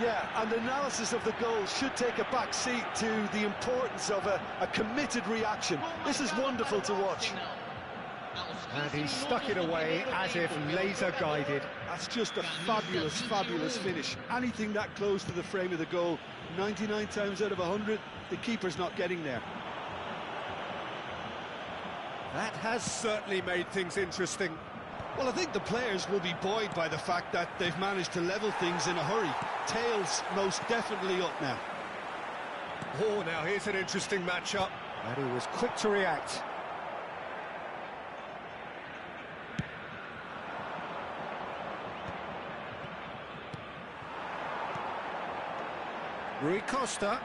Yeah, and analysis of the goal should take a back seat to the importance of a committed reaction. This is wonderful to watch. And he stuck it away as if laser-guided. That's just a fabulous, fabulous finish. Anything that close to the frame of the goal, 99 times out of 100, the keeper's not getting there. That has certainly made things interesting. Well, I think the players will be buoyed by the fact that they've managed to level things in a hurry. Tails most definitely up now. Oh, now here's an interesting matchup. And he was quick to react. Rui Costa.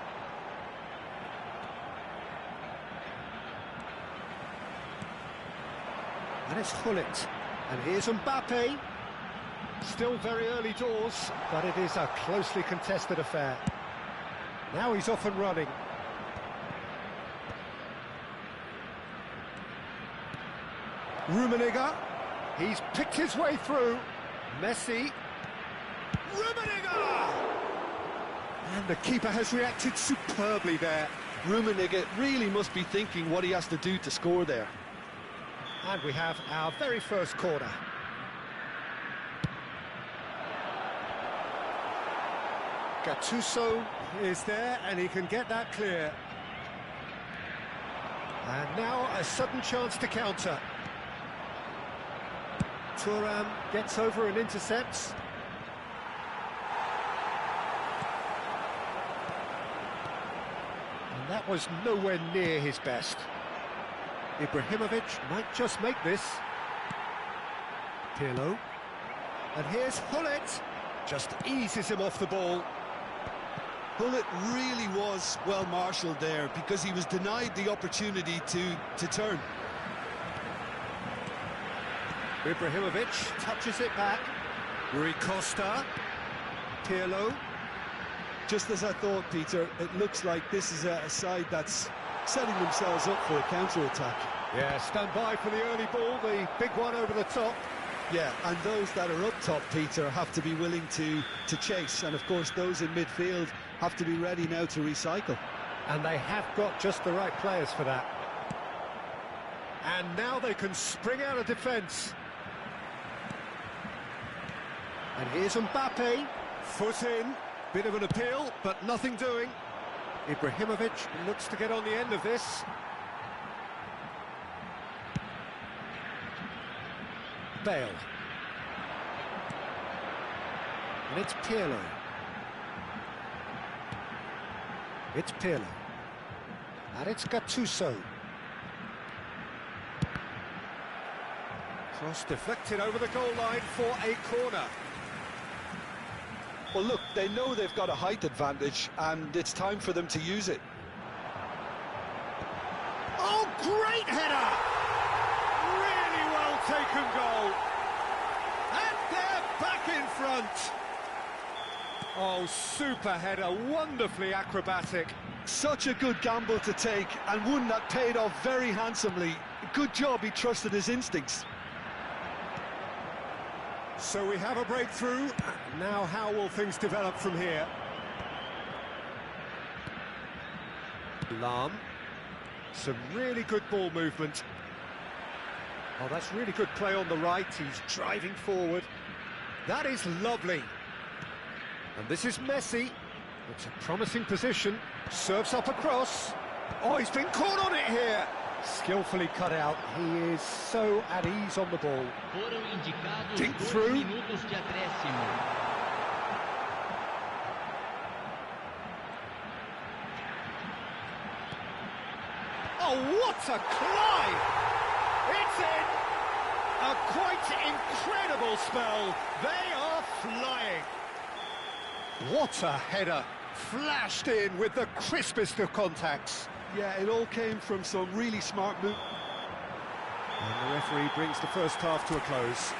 And it's Gullit. And here's Mbappe. Still very early doors, but it is a closely contested affair. Now he's off and running. Rummenigge. He's picked his way through. Messi. Rummenigge! And the keeper has reacted superbly there. Rummenigge really must be thinking what he has to do to score there. And we have our very first corner. Gattuso is there, and he can get that clear. And now a sudden chance to counter. Thuram gets over and intercepts. And that was nowhere near his best. Ibrahimovic might just make this. Pirlo. And here's Gullit. Just eases him off the ball. Gullit really was well marshalled there because he was denied the opportunity to turn. Ibrahimovic touches it back. Rui Costa. Pirlo. Just as I thought, Peter, it looks like this is a side that's setting themselves up for a counter-attack. Yeah, stand by for the early ball, the big one over the top. Yeah, and those that are up top, Peter, have to be willing to chase. And, of course, those in midfield have to be ready now to recycle. And they have got just the right players for that. And now they can spring out of defence. And here's Mbappe, foot in, bit of an appeal, but nothing doing. Ibrahimovic looks to get on the end of this. Bale. And it's Pirlo. It's Pirlo. And it's Gattuso. Cross deflected over the goal line for a corner. Well, look, they know they've got a height advantage, and it's time for them to use it. Oh, great header! Really well taken goal. And they're back in front. Oh, super header, wonderfully acrobatic. Such a good gamble to take, and one that paid off very handsomely. Good job he trusted his instincts. So we have a breakthrough. Now how will things develop from here? Lahm. Some really good ball movement. Oh, that's really good play on the right. He's driving forward. That is lovely. And this is Messi. It's a promising position. Serves up across. Oh, he's been caught on it here. Skillfully cut out. He is so at ease on the ball. Foram indicados Think 2 through. minutos de acréscimo. Oh, what a climb! It's in! A quite incredible spell. They are flying. What a header. Flashed in with the crispest of contacts. Yeah, it all came from some really smart move. And the referee brings the first half to a close.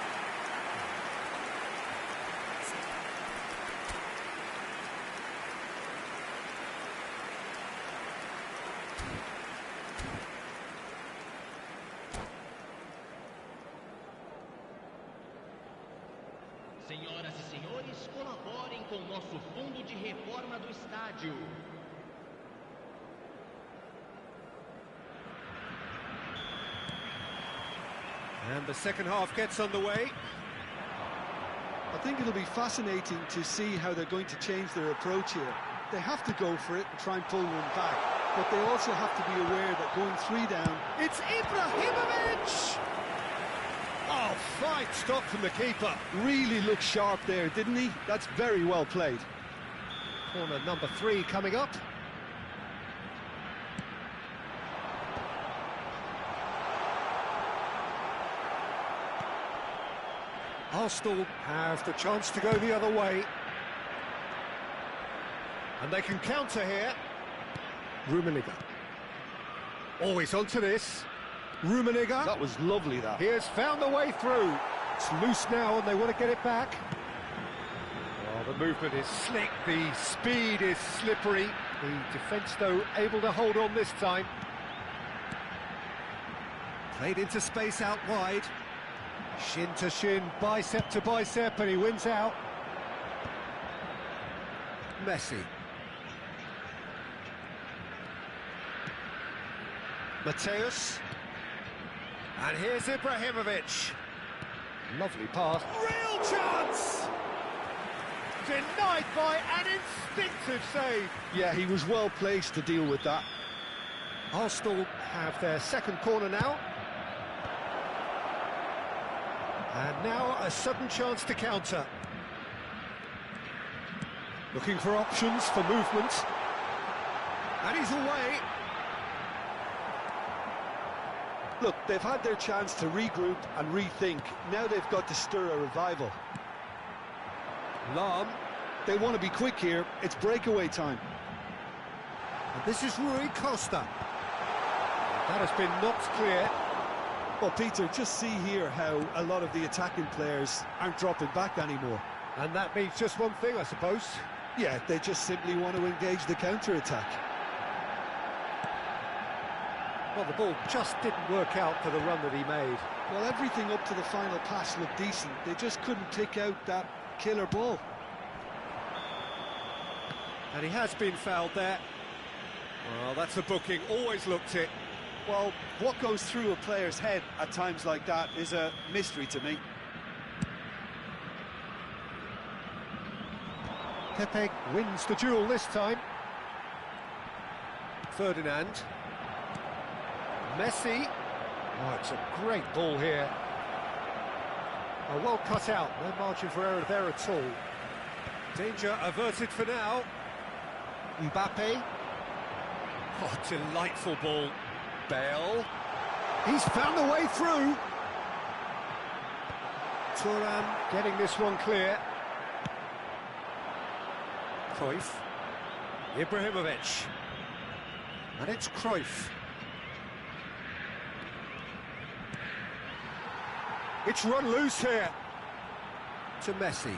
Senhoras e senhores, colaborem com o nosso fundo de reforma do estádio. And the second half gets underway. I think it'll be fascinating to see how they're going to change their approach here. They have to go for it and try and pull one back, but they also have to be aware that going 3 down... It's Ibrahimovic! Oh, fine stop from the keeper. Really looked sharp there, didn't he? That's very well played. Corner number 3 coming up. Arsenal have the chance to go the other way. And they can counter here. Rummenigge. Always onto this. Rummenigge. That was lovely, that. He has found the way through. It's loose now and they want to get it back. Oh, the movement is slick, the speed is slippery. The defence, though, able to hold on this time. Played into space out wide. Shin to shin, bicep to bicep, and he wins out. Messi. Mateus. And here's Ibrahimovic. Lovely pass. Real chance! Denied by an instinctive save. Yeah, he was well placed to deal with that. Arsenal have their second corner now. And now a sudden chance to counter. Looking for options for movement. And he's away. Look, they've had their chance to regroup and rethink. Now they've got to stir a revival. Lahm. They want to be quick here. It's breakaway time. And this is Rui Costa. That has been knocked clear. Well, Peter, just see here how a lot of the attacking players aren't dropping back anymore. And that means just one thing, I suppose. Yeah, they just simply want to engage the counter-attack. Well, the ball just didn't work out for the run that he made. Well, everything up to the final pass looked decent. They just couldn't pick out that killer ball. And he has been fouled there. Well, that's a booking, always looked it. Well, what goes through a player's head at times like that is a mystery to me. Pepe wins the duel this time. Ferdinand. Messi. Oh, it's a great ball here. Oh, well cut out, no margin for error there at all. Danger averted for now. Mbappe. Oh, delightful ball. Bale. He's found the way through. Thuram getting this one clear. Cruyff. Ibrahimovic. And it's Cruyff. It's run loose here. To Messi.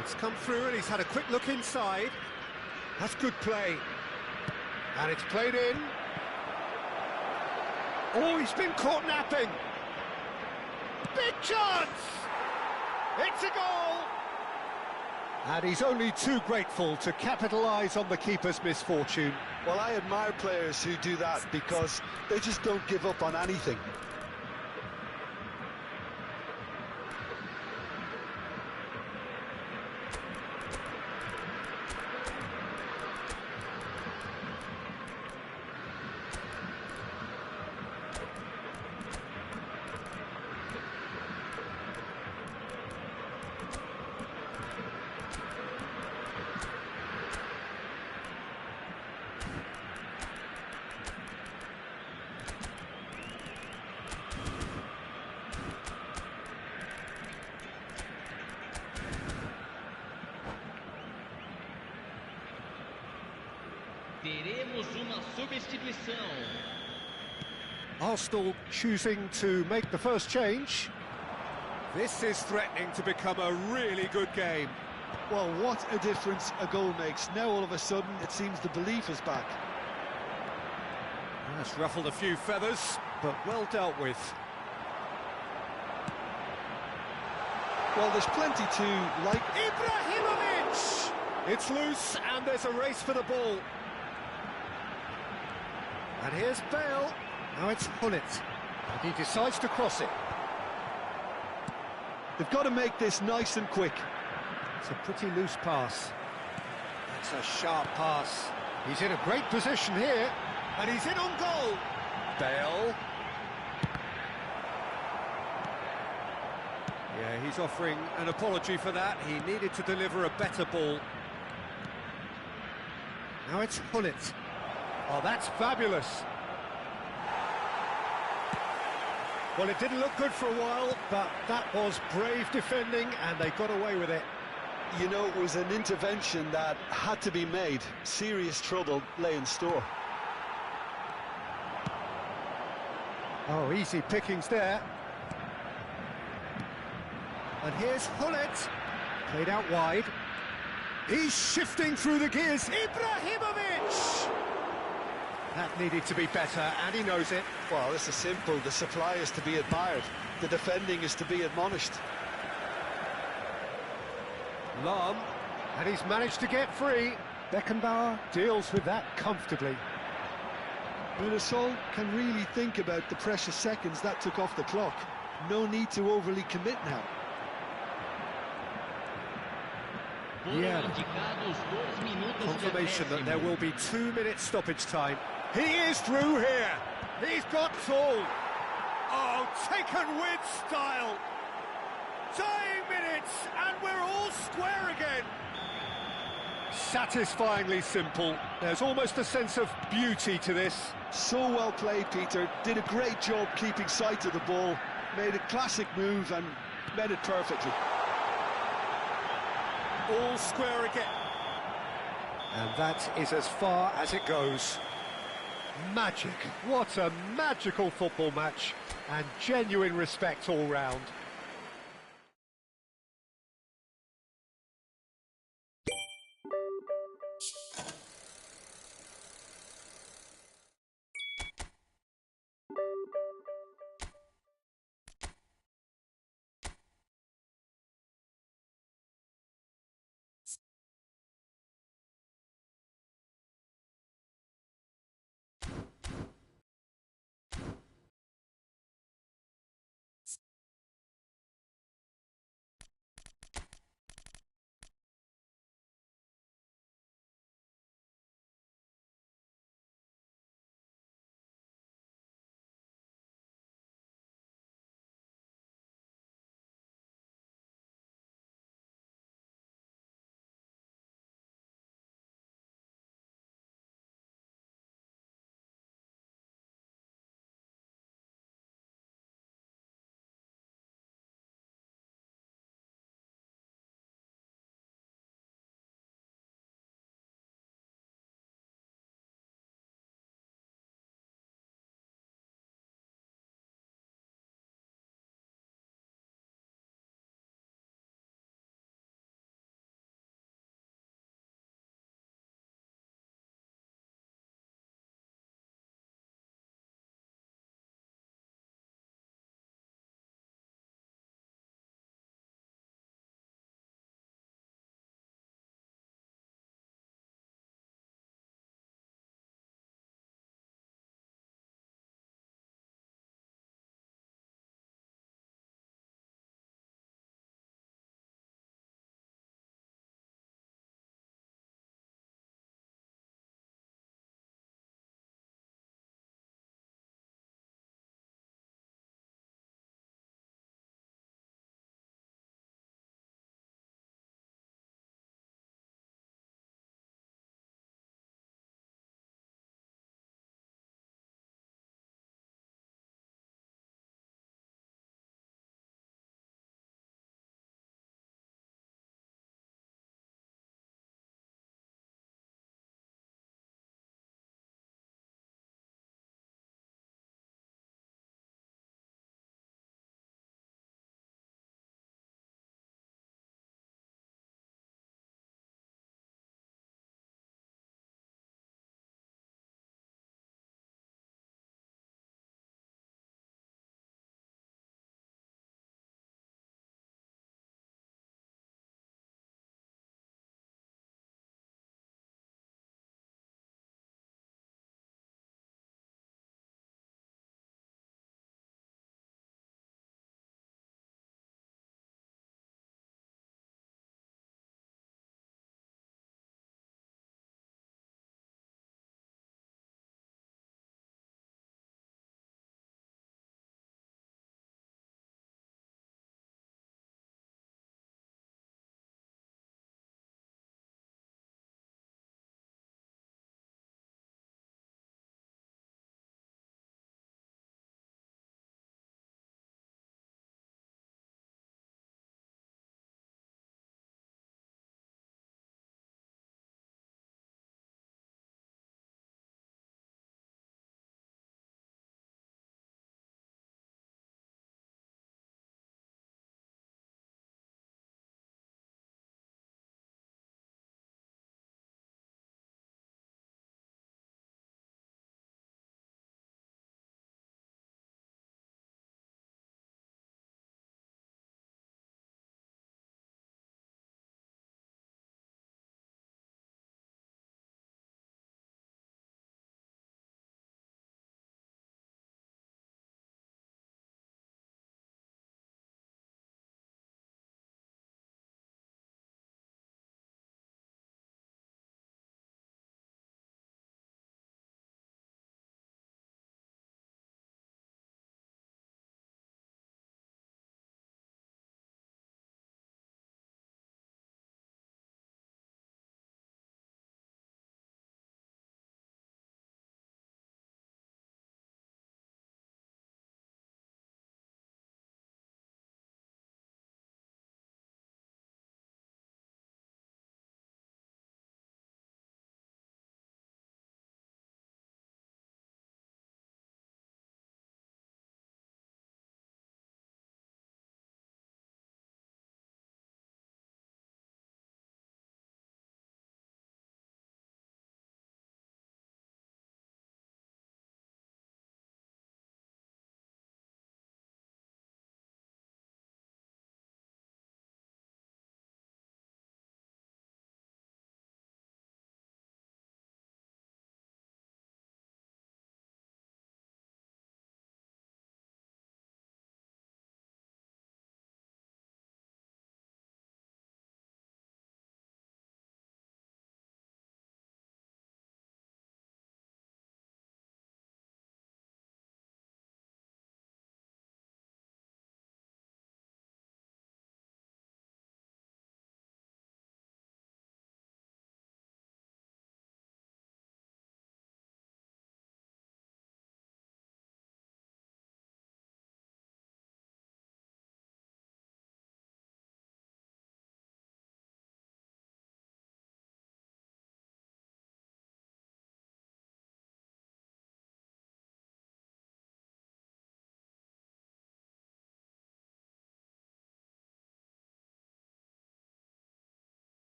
It's come through and he's had a quick look inside. That's good play. And it's played in. Oh, he's been caught napping. Big chance! It's a goal! And he's only too grateful to capitalise on the keeper's misfortune. Well, I admire players who do that because they just don't give up on anything. Teremos uma substituição. Arsenal choosing to make the first change. This is threatening to become a really good game. Well, what a difference a goal makes. Now all of a sudden it seems the belief is back. That's ruffled a few feathers, but well dealt with. Well, there's plenty to like. Ibrahimovic! It's loose and there's a race for the ball. And here's Bale. Now it's Hullet. And he decides to cross it. They've got to make this nice and quick. It's a pretty loose pass. That's a sharp pass. He's in a great position here. And he's in on goal. Bale. Yeah, he's offering an apology for that. He needed to deliver a better ball. Now it's Hullet. Oh, that's fabulous. Well, it didn't look good for a while, but that was brave defending, and they got away with it. You know, it was an intervention that had to be made. Serious trouble lay in store. Oh, easy pickings there. And here's Hullet. Played out wide. He's shifting through the gears. Ibrahimovic! That needed to be better, and he knows it. Well, this is simple. The supply is to be admired. The defending is to be admonished. Lahm, and he's managed to get free. Beckenbauer deals with that comfortably. Mirasol can really think about the precious seconds that took off the clock. No need to overly commit now. Yeah. Confirmation that there will be 2 minutes stoppage time. He is through here. He's got tall. Oh, taken with style. Dying minutes, and we're all square again. Satisfyingly simple. There's almost a sense of beauty to this. So well played, Peter. Did a great job keeping sight of the ball. Made a classic move and made it perfectly. All square again. And that is as far as it goes. Magic. What a magical football match. And genuine respect all round.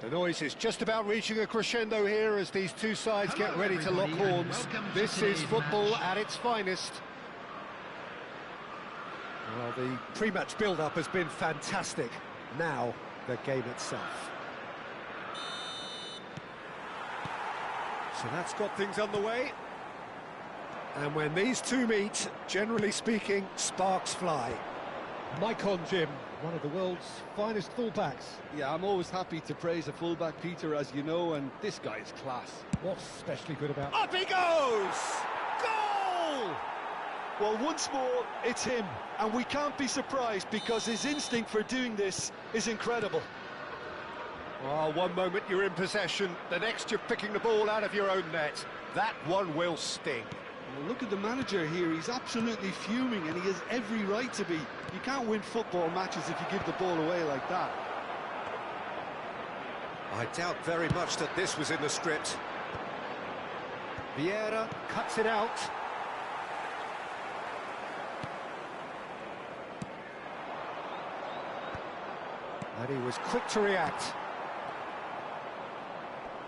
The noise is just about reaching a crescendo here as these two sides get ready to lock horns. This is football at its finest. Well, the pre-match build-up has been fantastic. Now, the game itself. So that's got things underway. And when these two meet, generally speaking, sparks fly. Maicon, Jim, one of the world's finest fullbacks. Yeah, I'm always happy to praise a fullback, Peter, as you know, and this guy is class. What's especially good about... Up he goes! Goal! Well, once more, it's him, and we can't be surprised because his instinct for doing this is incredible. Oh, one moment you're in possession, the next you're picking the ball out of your own net. That one will sting. Well, look at the manager here, he's absolutely fuming and he has every right to be. You can't win football matches if you give the ball away like that. I doubt very much that this was in the script. Vieira cuts it out. And he was quick to react.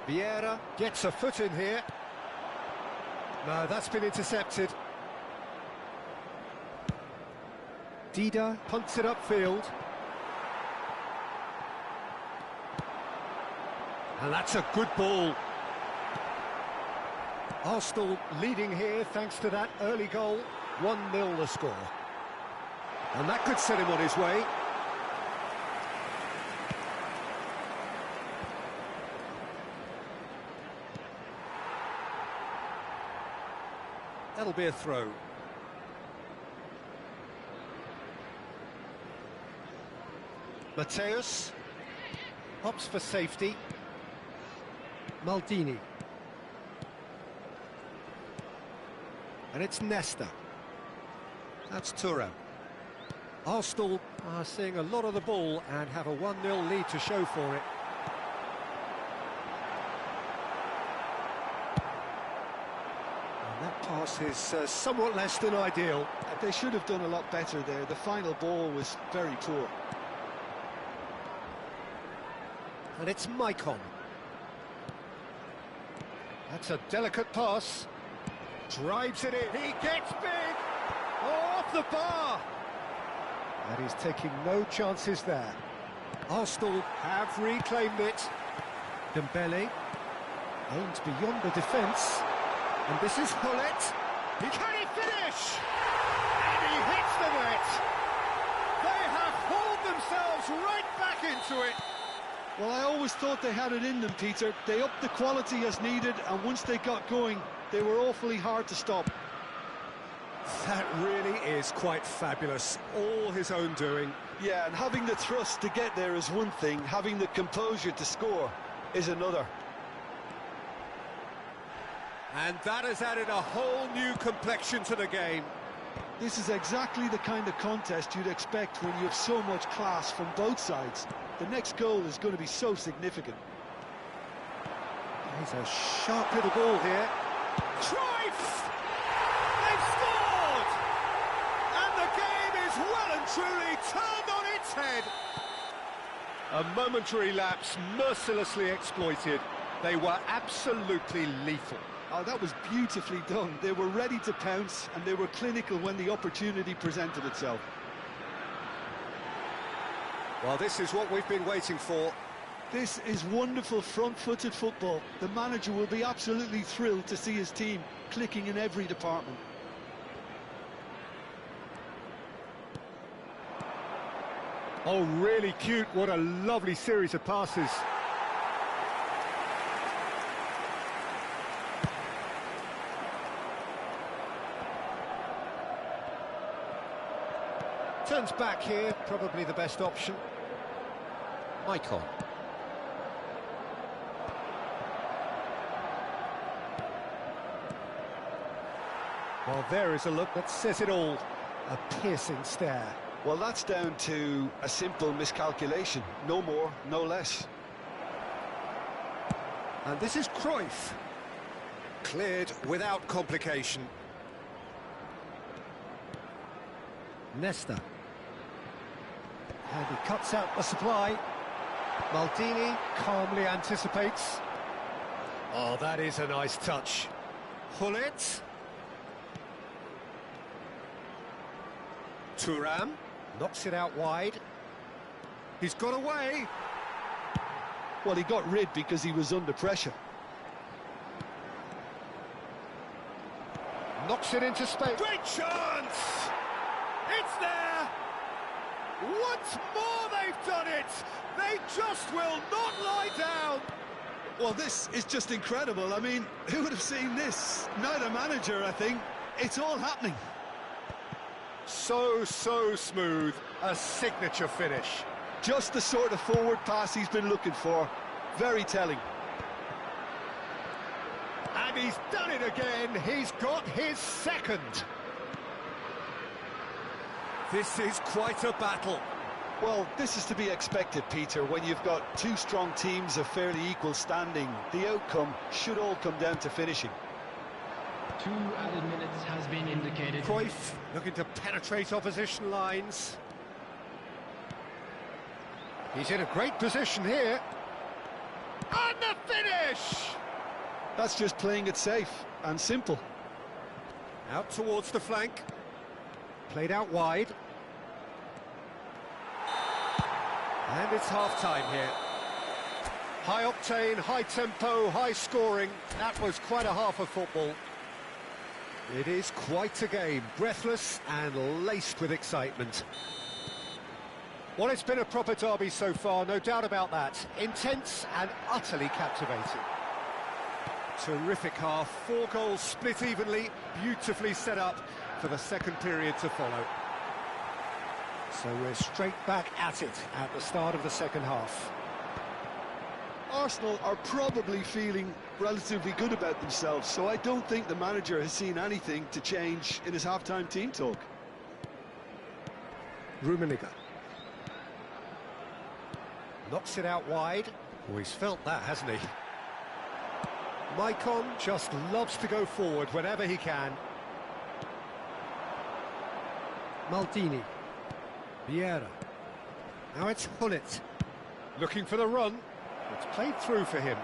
Vieira gets a foot in here. No, that's been intercepted. Dida punts it upfield. And that's a good ball. Arsenal leading here thanks to that early goal. 1-0 the score. And that could set him on his way. That'll be a throw. Mateus opts for safety. Maldini. And it's Nesta. That's Thuram. Arsenal are seeing a lot of the ball and have a 1-0 lead to show for it. That pass is somewhat less than ideal. They should have done a lot better there. The final ball was very poor. And it's Maicon. That's a delicate pass. Drives it in. He gets big. Oh, off the bar. And he's taking no chances there. Arsenal have reclaimed it. Dembele aims beyond the defence. And this is Hullet. Can he finish? And he hits the net. They have hauled themselves right back into it. Well, I always thought they had it in them, Peter. They upped the quality as needed, and once they got going, they were awfully hard to stop. That really is quite fabulous. All his own doing. Yeah, and having the thrust to get there is one thing. Having the composure to score is another. And that has added a whole new complexion to the game. This is exactly the kind of contest you'd expect when you have so much class from both sides. The next goal is going to be so significant. He's a sharp little ball here. Cruyff! They've scored! And the game is well and truly turned on its head. A momentary lapse mercilessly exploited. They were absolutely lethal. Oh, that was beautifully done. They were ready to pounce and they were clinical when the opportunity presented itself. Well, this is what we've been waiting for. This is wonderful front-footed football. The manager will be absolutely thrilled to see his team clicking in every department. Oh, really cute. What a lovely series of passes. Turns back here, probably the best option. Maicon. Well, there is a look that says it all. A piercing stare. Well, that's down to a simple miscalculation. No more, no less. And this is Cruyff. Cleared without complication. Nesta. And he cuts out the supply. Maldini calmly anticipates. Oh, that is a nice touch. Hullet. Thuram knocks it out wide. He's got away. Well, he got rid because he was under pressure. Knocks it into space. Great chance! It's there! Once more they've done it! They just will not lie down! Well, this is just incredible. I mean, who would have seen this? Neither manager, I think. It's all happening. So smooth. A signature finish. Just the sort of forward pass he's been looking for. Very telling. And he's done it again. He's got his second. This is quite a battle. Well, this is to be expected, Peter, when you've got two strong teams of fairly equal standing. The outcome should all come down to finishing. 2 added minutes has been indicated. Cruyff looking to penetrate opposition lines. He's in a great position here. And the finish! That's just playing it safe and simple. Out towards the flank. Played out wide. And it's half-time here. High octane, high tempo, high scoring. That was quite a half of football. It is quite a game, breathless and laced with excitement. Well, it's been a proper derby so far, no doubt about that. Intense and utterly captivating. Terrific half, 4 goals split evenly, beautifully set up for the second period to follow. So we're straight back at it at the start of the second half. Arsenal are probably feeling relatively good about themselves, so I don't think the manager has seen anything to change in his half-time team talk. Rummenigge. Knocks it out wide. Oh, he's felt that, hasn't he? Maicon just loves to go forward whenever he can. Maldini. Vieira. Now it's Hullet. Looking for the run. It's played through for him.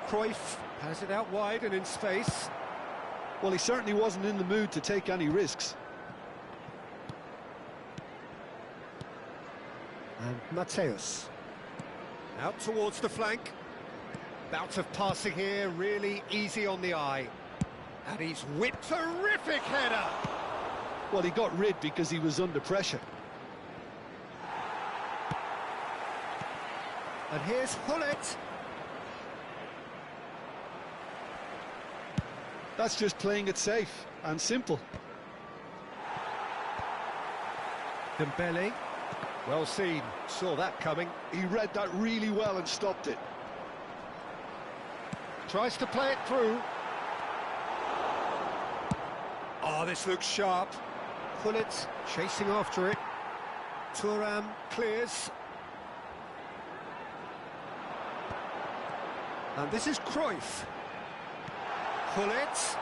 Cruyff has it out wide and in space. Well, he certainly wasn't in the mood to take any risks. And Mateus. Out towards the flank. Bout of passing here, really easy on the eye. And he's whipped. Terrific header! Well, he got rid because he was under pressure. And here's Hullet. That's just playing it safe and simple. Dembele. Well seen, saw that coming. He read that really well and stopped it. Tries to play it through. Oh, this looks sharp. Hullet chasing after it. Thuram clears. And this is Cruyff. Hullet.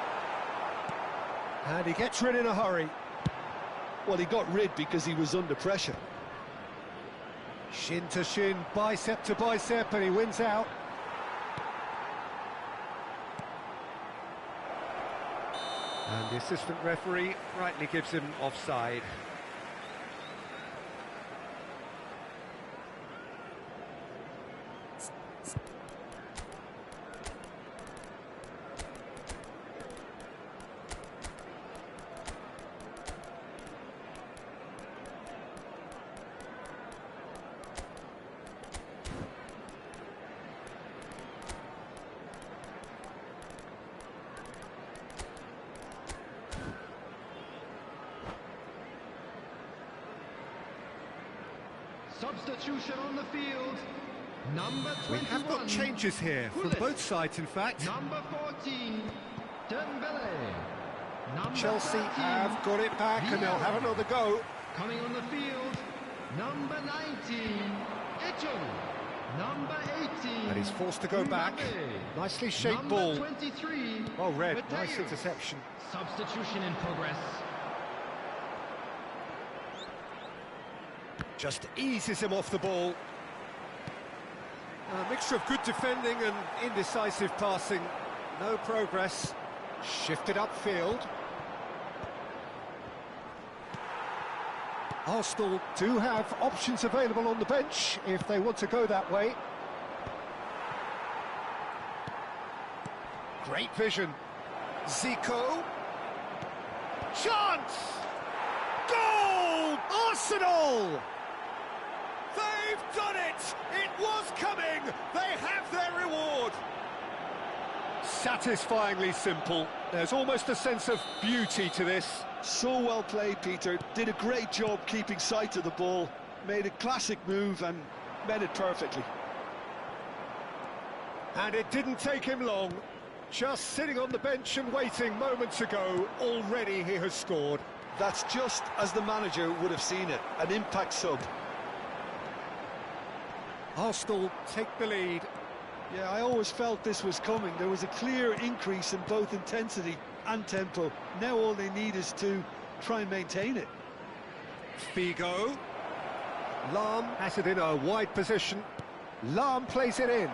And he gets rid in a hurry. Well, he got rid because he was under pressure. Shin to shin, bicep to bicep, and he wins out. And the assistant referee rightly gives him offside. Substitution on the field. Number 21. We have got changes here from both sides, in fact. Number 14, Dembele. Number Chelsea 13, have got it back and they'll have another go. Coming on the field, number 19, Eto'o. Number 18. And he's forced to go back. Mbappe. Nicely shaped Number ball. 23. Well read, Mateus. nice interception. Substitution in progress. Just eases him off the ball. A mixture of good defending and indecisive passing. No progress. Shifted upfield. Arsenal do have options available on the bench if they want to go that way. Great vision. Zico. Chance! Goal! Arsenal! They've done it! It was coming! They have their reward! Satisfyingly simple. There's almost a sense of beauty to this. So well played, Peter. Did a great job keeping sight of the ball. Made a classic move and met it perfectly. And it didn't take him long. Just sitting on the bench and waiting moments ago, already he has scored. That's just as the manager would have seen it, an impact sub. Arsenal take the lead. Yeah, I always felt this was coming. There was a clear increase in both intensity and tempo. Now all they need is to try and maintain it. Figo. Lahm has it in a wide position. Lahm plays it in.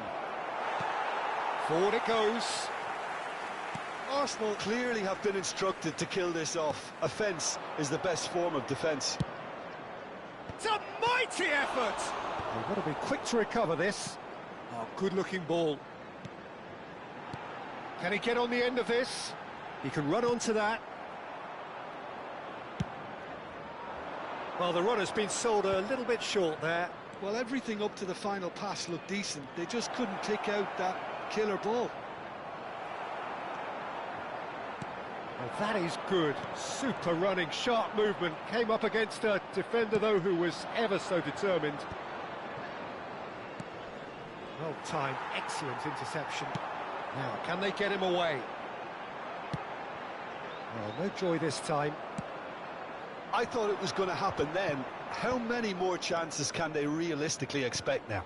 Forward it goes. Arsenal clearly have been instructed to kill this off. Offence is the best form of defence. It's a mighty effort! They've got to be quick to recover this. Oh, good-looking ball. Can he get on the end of this? He can run onto that. Well, the runner's been sold a little bit short there. Well, everything up to the final pass looked decent. They just couldn't pick out that killer ball. Well, that is good. Super running, sharp movement. Came up against a defender, though, who was ever so determined. Well timed, excellent interception. Now, can they get him away? Well, no joy this time. I thought it was going to happen then. How many more chances can they realistically expect now?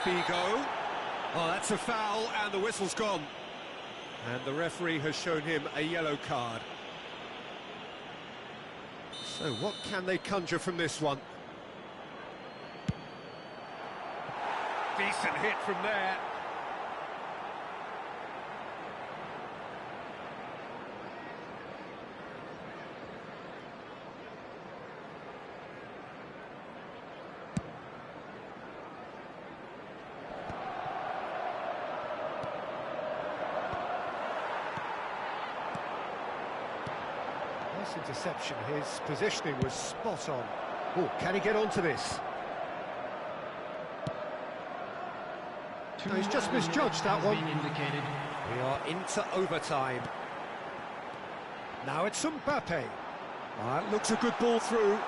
Figo. Oh, that's a foul, and the whistle's gone. And the referee has shown him a yellow card. So what can they conjure from this one? Decent hit from there. Nice interception. His positioning was spot on. Oh, can he get onto this? No, he's just misjudged that one. We are into overtime. Now it's Mbappe. That looks a good ball through.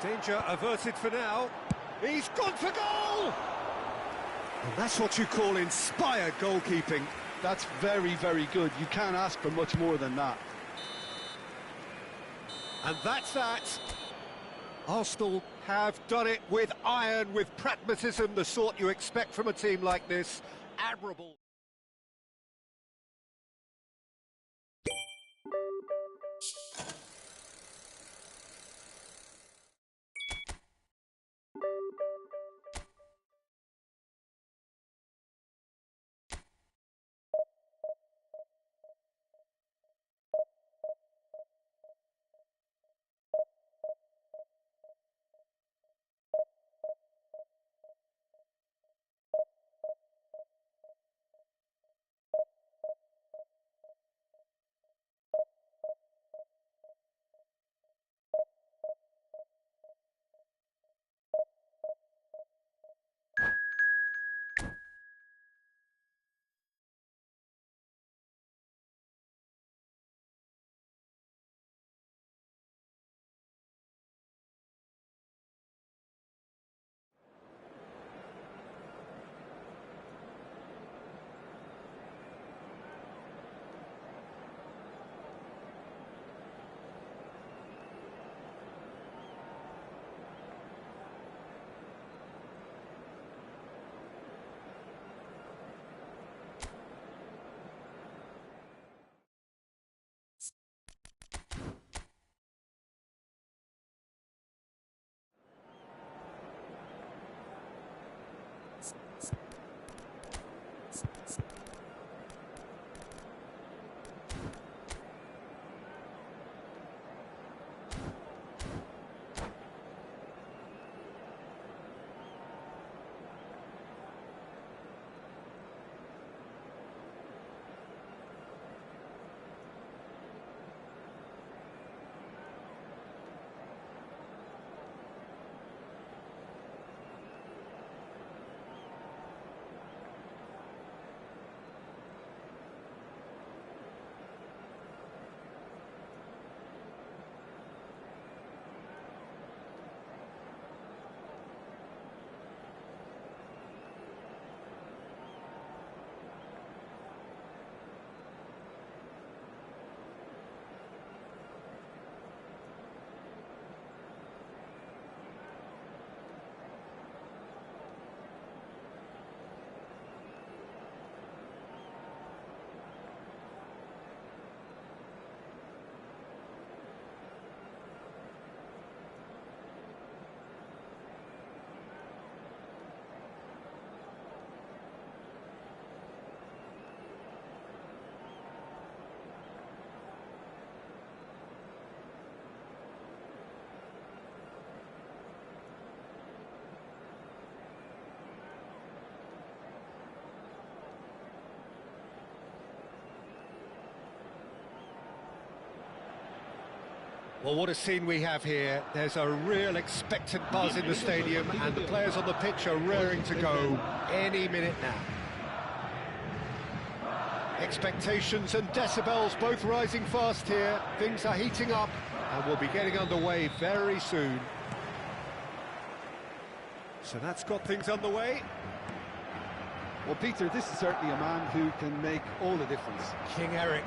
Danger averted for now. He's gone for goal! And that's what you call inspired goalkeeping. That's very, very good. You can't ask for much more than that. And that's that. Arsenal have done it with iron, with pragmatism, the sort you expect from a team like this. Admirable. Well, what a scene we have here. There's a real expectant buzz in the stadium, and the players on the pitch are raring to go any minute now. Expectations and decibels both rising fast here. Things are heating up, and we'll be getting underway very soon. So that's got things underway. Well, Peter, this is certainly a man who can make all the difference. King Eric,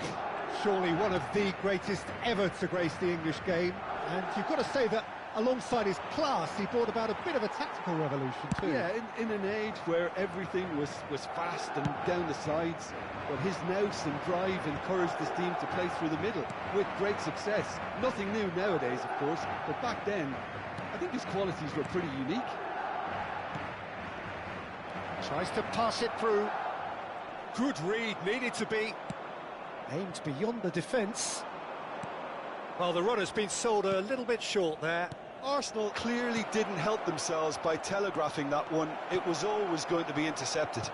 surely one of the greatest ever to grace the English game. And you've got to say that alongside his class, he brought about a bit of a tactical revolution too. Yeah, in an age where everything was fast and down the sides, well, his nous and drive encouraged his team to play through the middle with great success. Nothing new nowadays, of course, but back then, I think his qualities were pretty unique. Tries to pass it through. Good read, needed to be. Aimed beyond the defence. Well, the runner's been sold a little bit short there. Arsenal clearly didn't help themselves by telegraphing that one. It was always going to be intercepted.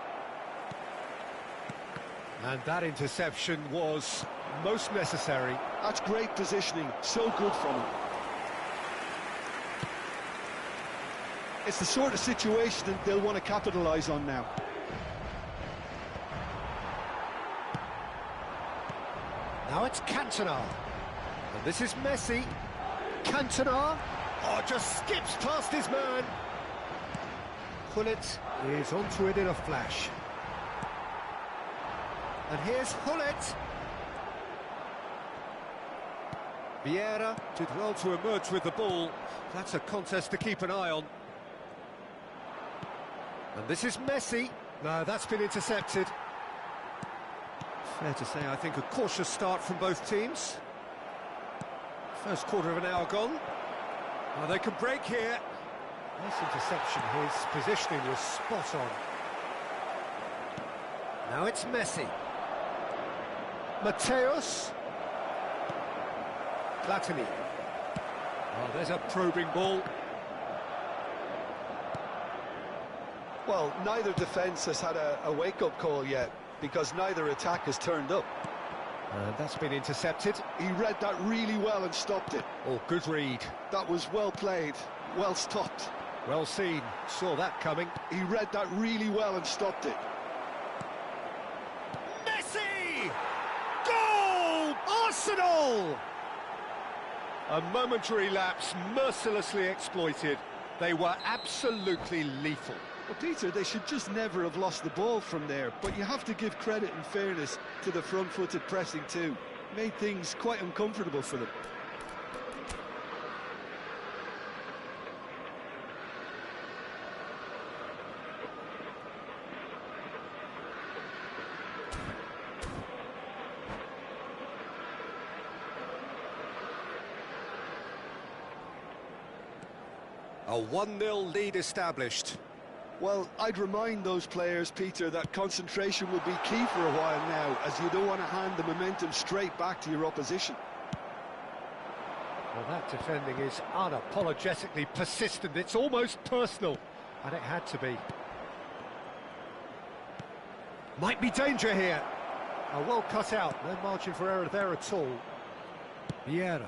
And that interception was most necessary. That's great positioning, so good from him. It's the sort of situation that they'll want to capitalise on now. Now it's Cantona. And this is Messi. Cantona. Oh, just skips past his man. Gullit is onto it in a flash. And here's Gullit. Vieira did well to emerge with the ball. That's a contest to keep an eye on. And this is Messi. No, that's been intercepted. Fair to say, I think, a cautious start from both teams. First quarter of an hour gone. Well, they can break here. Nice interception. His positioning was spot on. Now it's Messi. Mateus. Platini. Oh, there's a probing ball. Well, neither defence has had a wake-up call yet, because neither attack has turned up. And that's been intercepted. He read that really well and stopped it. Oh, good read. That was well played, well stopped. Well seen, saw that coming. He read that really well and stopped it. Messi! Goal! Arsenal! A momentary lapse, mercilessly exploited. They were absolutely lethal. Well, Peter, they should just never have lost the ball from there, but you have to give credit and fairness to the front-footed pressing too. Made things quite uncomfortable for them. A 1-0 lead established. Well, I'd remind those players, Peter, that concentration will be key for a while now, as you don't want to hand the momentum straight back to your opposition. Well, that defending is unapologetically persistent. It's almost personal, and it had to be. Might be danger here. Oh, well cut out. No margin for error there at all. Vieira.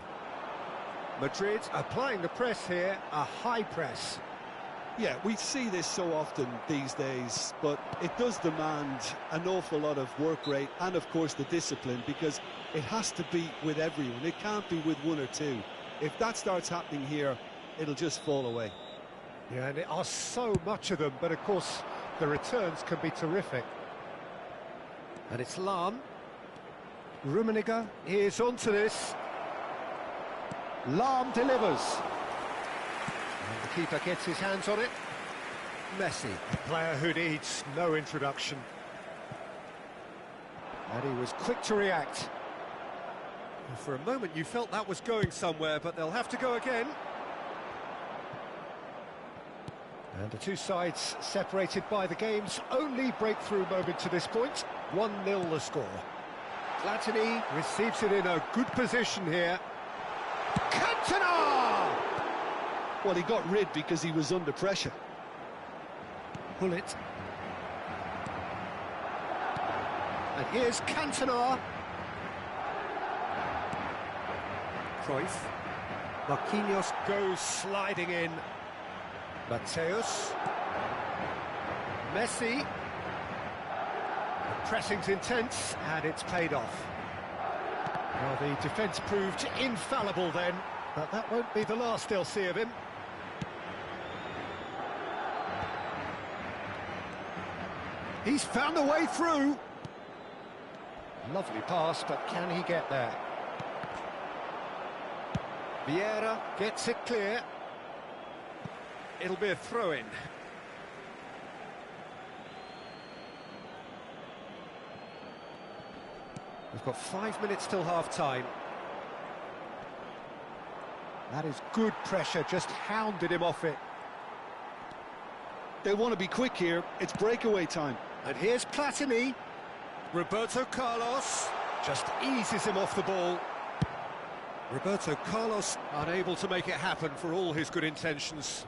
Madrid applying the press here, a high press. Yeah, we see this so often these days, but it does demand an awful lot of work rate and, of course, the discipline, because it has to be with everyone. It can't be with one or two. If that starts happening here, it'll just fall away. Yeah, and there are so much of them, but of course the returns can be terrific. And it's Lahm. Rummenigge is onto this. Lahm delivers. And the keeper gets his hands on it. Messi, a player who needs no introduction. And he was quick to react. And for a moment you felt that was going somewhere, but they'll have to go again. And the two sides separated by the game's only breakthrough moment to this point. 1-0 the score. Platini receives it in a good position here. Cantona! Well, he got rid because he was under pressure. Gullit. And here's Cantona. Cruyff. Marquinhos goes sliding in. Mateus. Messi. The pressing's intense, and it's paid off. Well, the defence proved infallible then, but that won't be the last they'll see of him. He's found a way through. Lovely pass, but can he get there? Vieira gets it clear. It'll be a throw-in. We've got 5 minutes till half-time. That is good pressure, just hounded him off it. They want to be quick here. It's breakaway time. And here's Platini. Roberto Carlos just eases him off the ball. Roberto Carlos unable to make it happen for all his good intentions.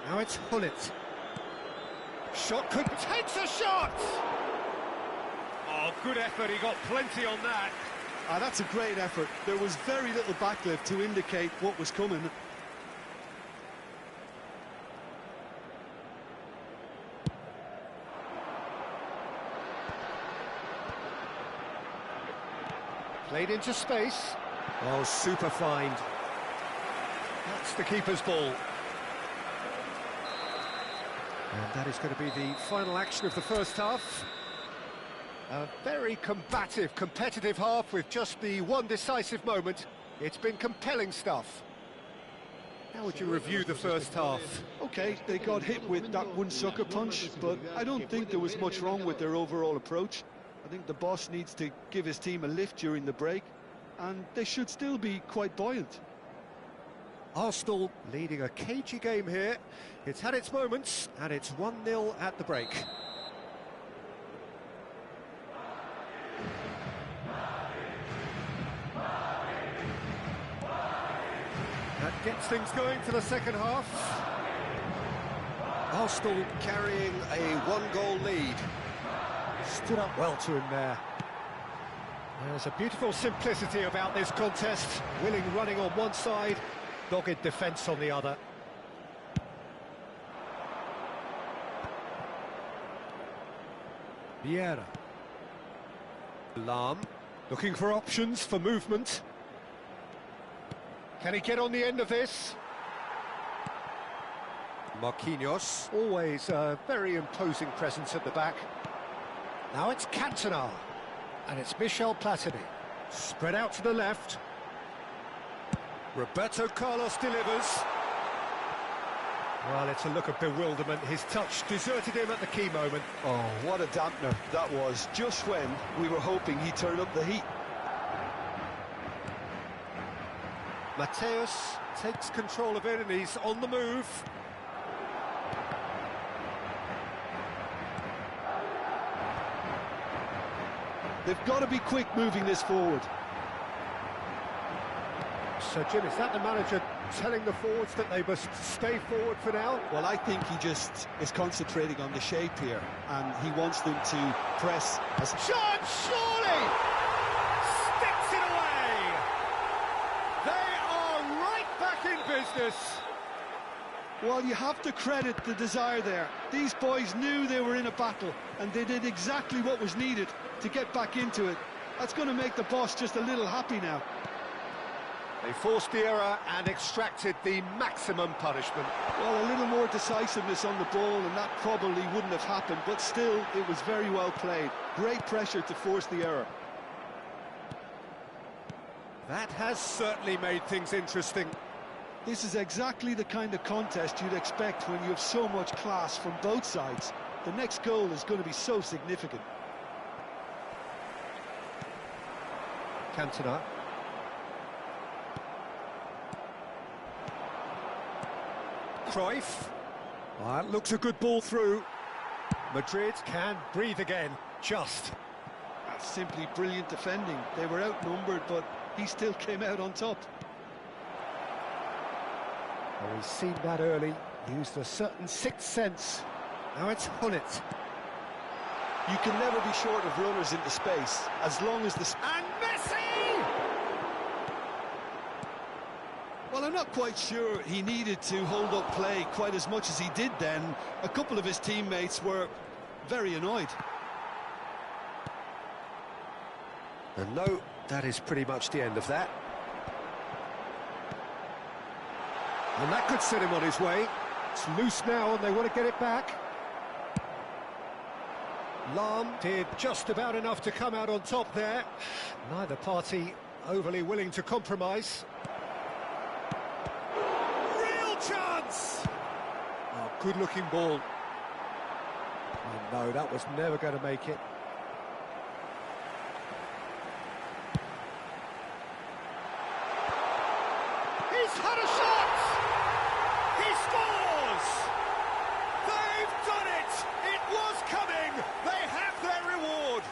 Now it's Gullit. Shot could... Takes a shot! Oh, good effort, he got plenty on that. That's a great effort. There was very little backlift to indicate what was coming. Played into space. Oh, super find. That's the keeper's ball. And that is going to be the final action of the first half. A very combative, competitive half with just the one decisive moment. It's been compelling stuff. How would you review the first half? Okay, they got hit with that one sucker punch, but I don't think there was much wrong with their overall approach. I think the boss needs to give his team a lift during the break, and they should still be quite buoyant. Arsenal leading a cagey game here. It's had its moments, and it's 1-0 at the break. That gets things going for the second half. Arsenal carrying a one-goal lead. Stood up well to him there. There's a beautiful simplicity about this contest. Willing running on one side, dogged defence on the other. Vieira. Lahm, looking for options for movement. Can he get on the end of this? Marquinhos, always a very imposing presence at the back. Now it's Cantona, and it's Michel Platini. Spread out to the left. Roberto Carlos delivers. Well, it's a look of bewilderment. His touch deserted him at the key moment. Oh, what a dampener that was, just when we were hoping he'd turn up the heat. Mateus takes control of it, and he's on the move. They've got to be quick moving this forward. So, Jim, is that the manager telling the forwards that they must stay forward for now? Well, I think he just is concentrating on the shape here, and he wants them to press as... Shot, surely! Sticks it away! They are right back in business! Well, you have to credit the desire there. These boys knew they were in a battle, and they did exactly what was needed to get back into it. That's going to make the boss just a little happy now. They forced the error and extracted the maximum punishment. Well, a little more decisiveness on the ball, and that probably wouldn't have happened, but still, it was very well played. Great pressure to force the error. That has certainly made things interesting. This is exactly the kind of contest you'd expect when you have so much class from both sides. The next goal is going to be so significant. Cantona. Cruyff. That looks a good ball through. Madrid can breathe again, just. That's simply brilliant defending. They were outnumbered, but he still came out on top. Oh, he's seen that early, used a certain sixth sense. Now it's Hullet. You can never be short of runners into space, as long as the... And Messi! Well, I'm not quite sure he needed to hold up play quite as much as he did then. A couple of his teammates were very annoyed. And no, that is pretty much the end of that. And that could set him on his way. It's loose now and they want to get it back. Lahm did just about enough to come out on top there. Neither party overly willing to compromise. Real chance! Oh, good-looking ball. Oh, no, that was never going to make it. He's had a shot! He scores! They've done it! It was coming! They have their reward!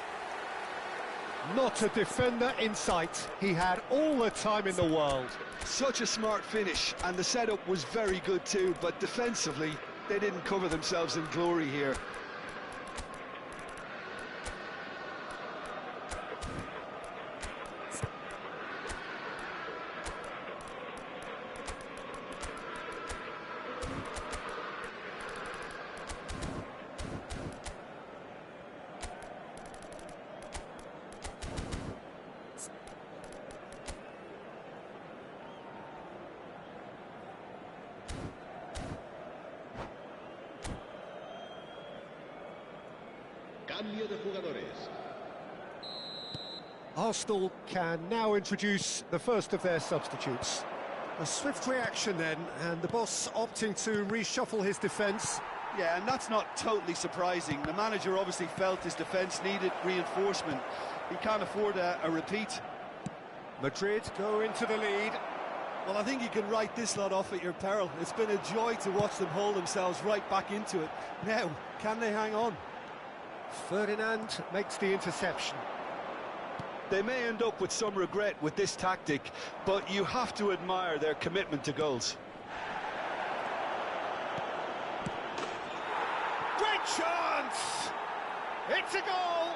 Not a defender in sight. He had all the time in the world. Such a smart finish, and the setup was very good too, but defensively, they didn't cover themselves in glory here. Cambio de jugadores. Arsenal can now introduce the first of their substitutes. A swift reaction then, and the boss opting to reshuffle his defence. Yeah, and that's not totally surprising. The manager obviously felt his defence needed reinforcement. He can't afford a repeat. Madrid go into the lead. Well, I think you can write this lot off at your peril. It's been a joy to watch them hold themselves right back into it. Now, can they hang on? Ferdinand makes the interception. They may end up with some regret with this tactic, but you have to admire their commitment to goals. Great chance! It's a goal!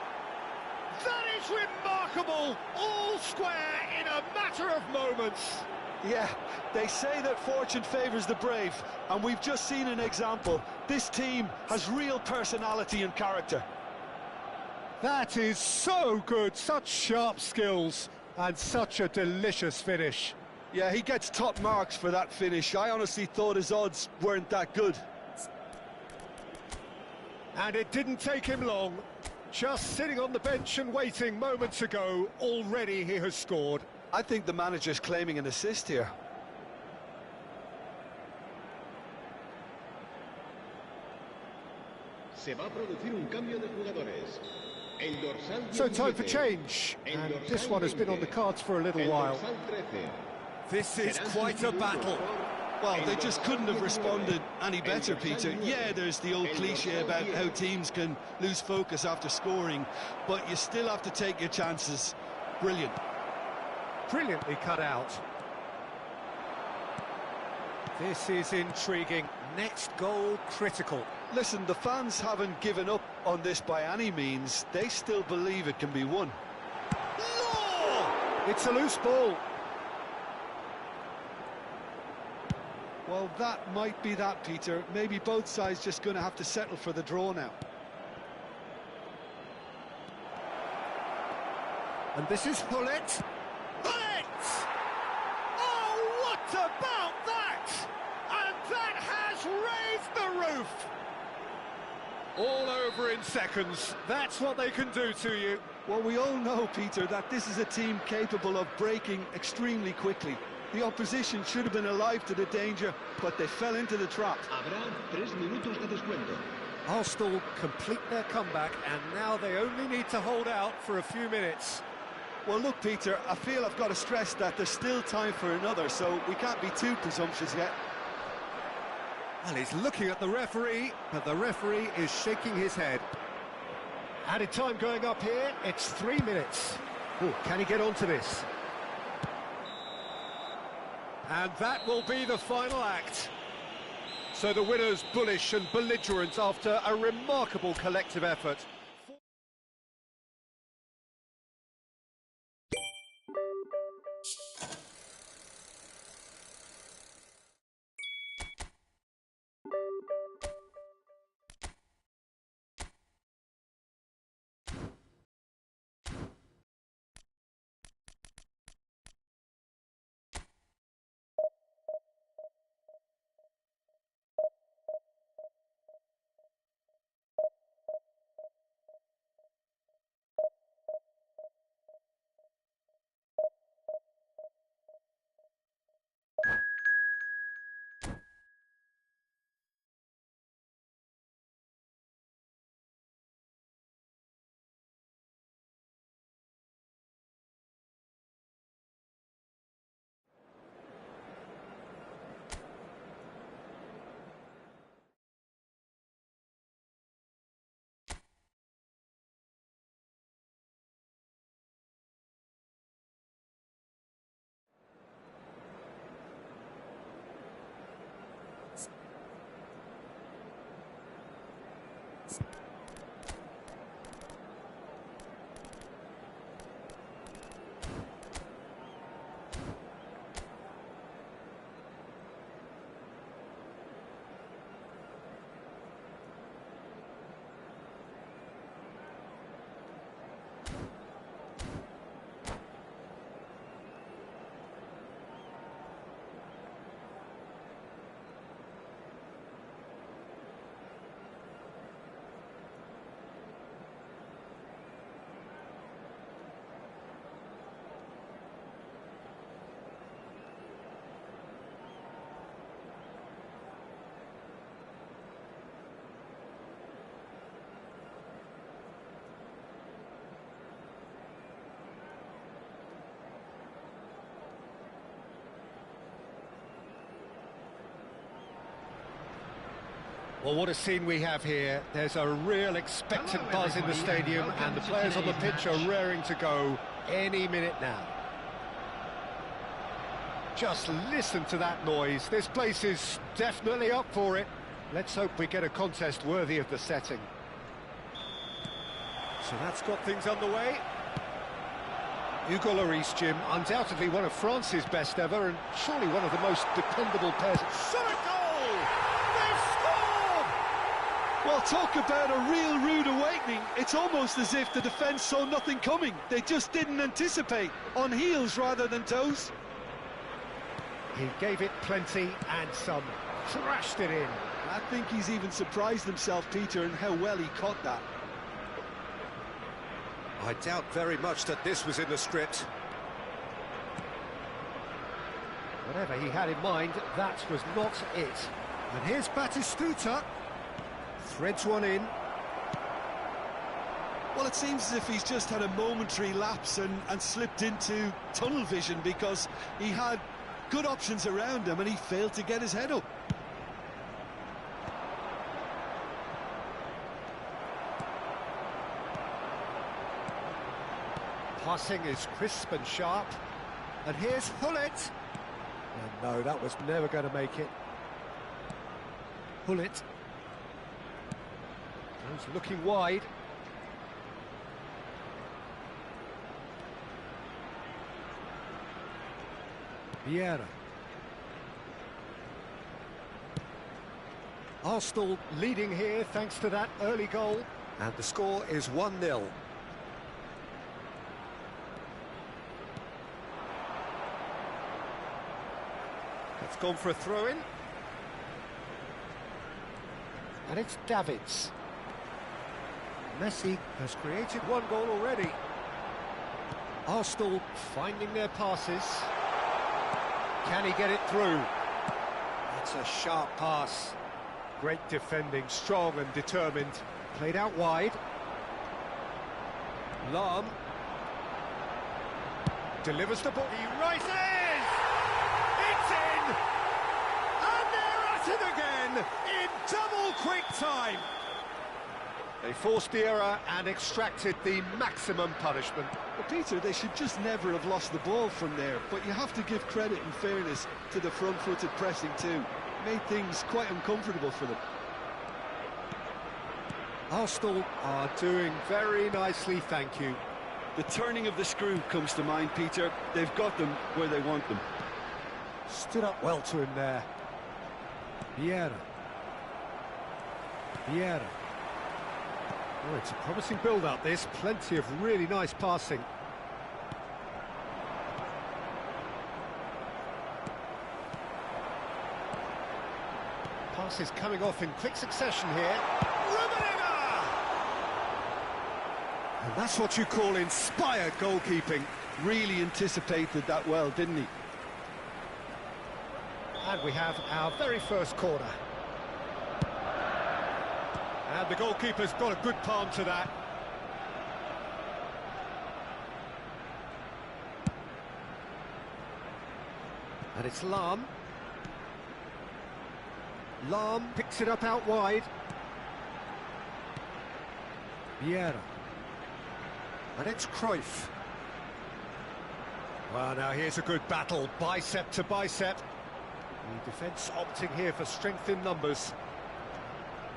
That is remarkable! All square in a matter of moments. Yeah, they say that fortune favours the brave, and we've just seen an example. This team has real personality and character. That is so good, such sharp skills, and such a delicious finish. Yeah, he gets top marks for that finish. I honestly thought his odds weren't that good. And it didn't take him long. Just sitting on the bench and waiting moments ago, already he has scored. I think the manager's claiming an assist here. Se va a producir un cambio de jugadores. El dorsal 17. So time for change, and this one has been on the cards for a little while. El dorsal 13. This is quite a battle. Well, they just couldn't have responded any better, Peter. Yeah, there's the old cliche about how teams can lose focus after scoring, but you still have to take your chances. Brilliant. Brilliantly cut out. This is intriguing. Next goal critical. Listen, the fans haven't given up on this by any means. They still believe it can be won. Law! It's a loose ball. Well, that might be that, Peter. Maybe both sides just going to have to settle for the draw now. And this is Hullet. Hullet! Oh, what about that? And that has raised the roof. All over in seconds. That's what they can do to you. Well, we all know, Peter, that this is a team capable of breaking extremely quickly. The opposition should have been alive to the danger, but they fell into the trap. Habrá 3 minutos de descuento. Arsenal complete their comeback, and now they only need to hold out for a few minutes. Well, look, Peter, I feel I've got to stress that there's still time for another, so we can't be too presumptuous yet. Well, he's looking at the referee, but the referee is shaking his head. Added time going up here, it's 3 minutes. Oh, can he get onto this? And that will be the final act. So the winners bullish and belligerent after a remarkable collective effort. Well, what a scene we have here. There's a real expectant buzz in the stadium, and the players on the pitch are raring to go any minute now. Just listen to that noise. This place is definitely up for it. Let's hope we get a contest worthy of the setting. So that's got things underway. Hugo Lloris, Jim, undoubtedly one of France's best ever, and surely one of the most dependable pairs. Shot a goal! They've scored! Well, talk about a real rude awakening. It's almost as if the defence saw nothing coming. They just didn't anticipate, on heels rather than toes. He gave it plenty and some, thrashed it in. I think he's even surprised himself, Peter, in how well he caught that. I doubt very much that this was in the script. Whatever he had in mind, that was not it. And here's Batistuta. Threads one in. Well, it seems as if he's just had a momentary lapse and slipped into tunnel vision, because he had Good options around him, and he failed to get his head up. Passing is crisp and sharp. And here's Hullet. And no, that was never going to make it. Hullet. He's looking wide. Vieira. Arsenal leading here thanks to that early goal. And the score is 1-0. It's gone for a throw-in. And it's Davids. Messi has created one goal already. Arsenal finding their passes. Can he get it through? That's a sharp pass. Great defending, strong and determined. Played out wide. Lahm delivers the ball. He rises! It's in! And they're at it again in double quick time. They forced the error and extracted the maximum punishment. Well, Peter, they should just never have lost the ball from there, but you have to give credit and fairness to the front-footed pressing too. Made things quite uncomfortable for them. Arsenal are doing very nicely, thank you. The turning of the screw comes to mind, Peter. They've got them where they want them. Stood up well to him there. Vieira. Vieira. Oh, it's a promising build-up, this. Plenty of really nice passing. Passes coming off in quick succession here. Rummenigge! And that's what you call inspired goalkeeping. Really anticipated that well, didn't he? And we have our very first corner. And the goalkeeper's got a good palm to that. And it's Lahm. Lahm picks it up out wide. Vieira. And it's Cruyff. Well, now here's a good battle, bicep to bicep. The defence opting here for strength in numbers.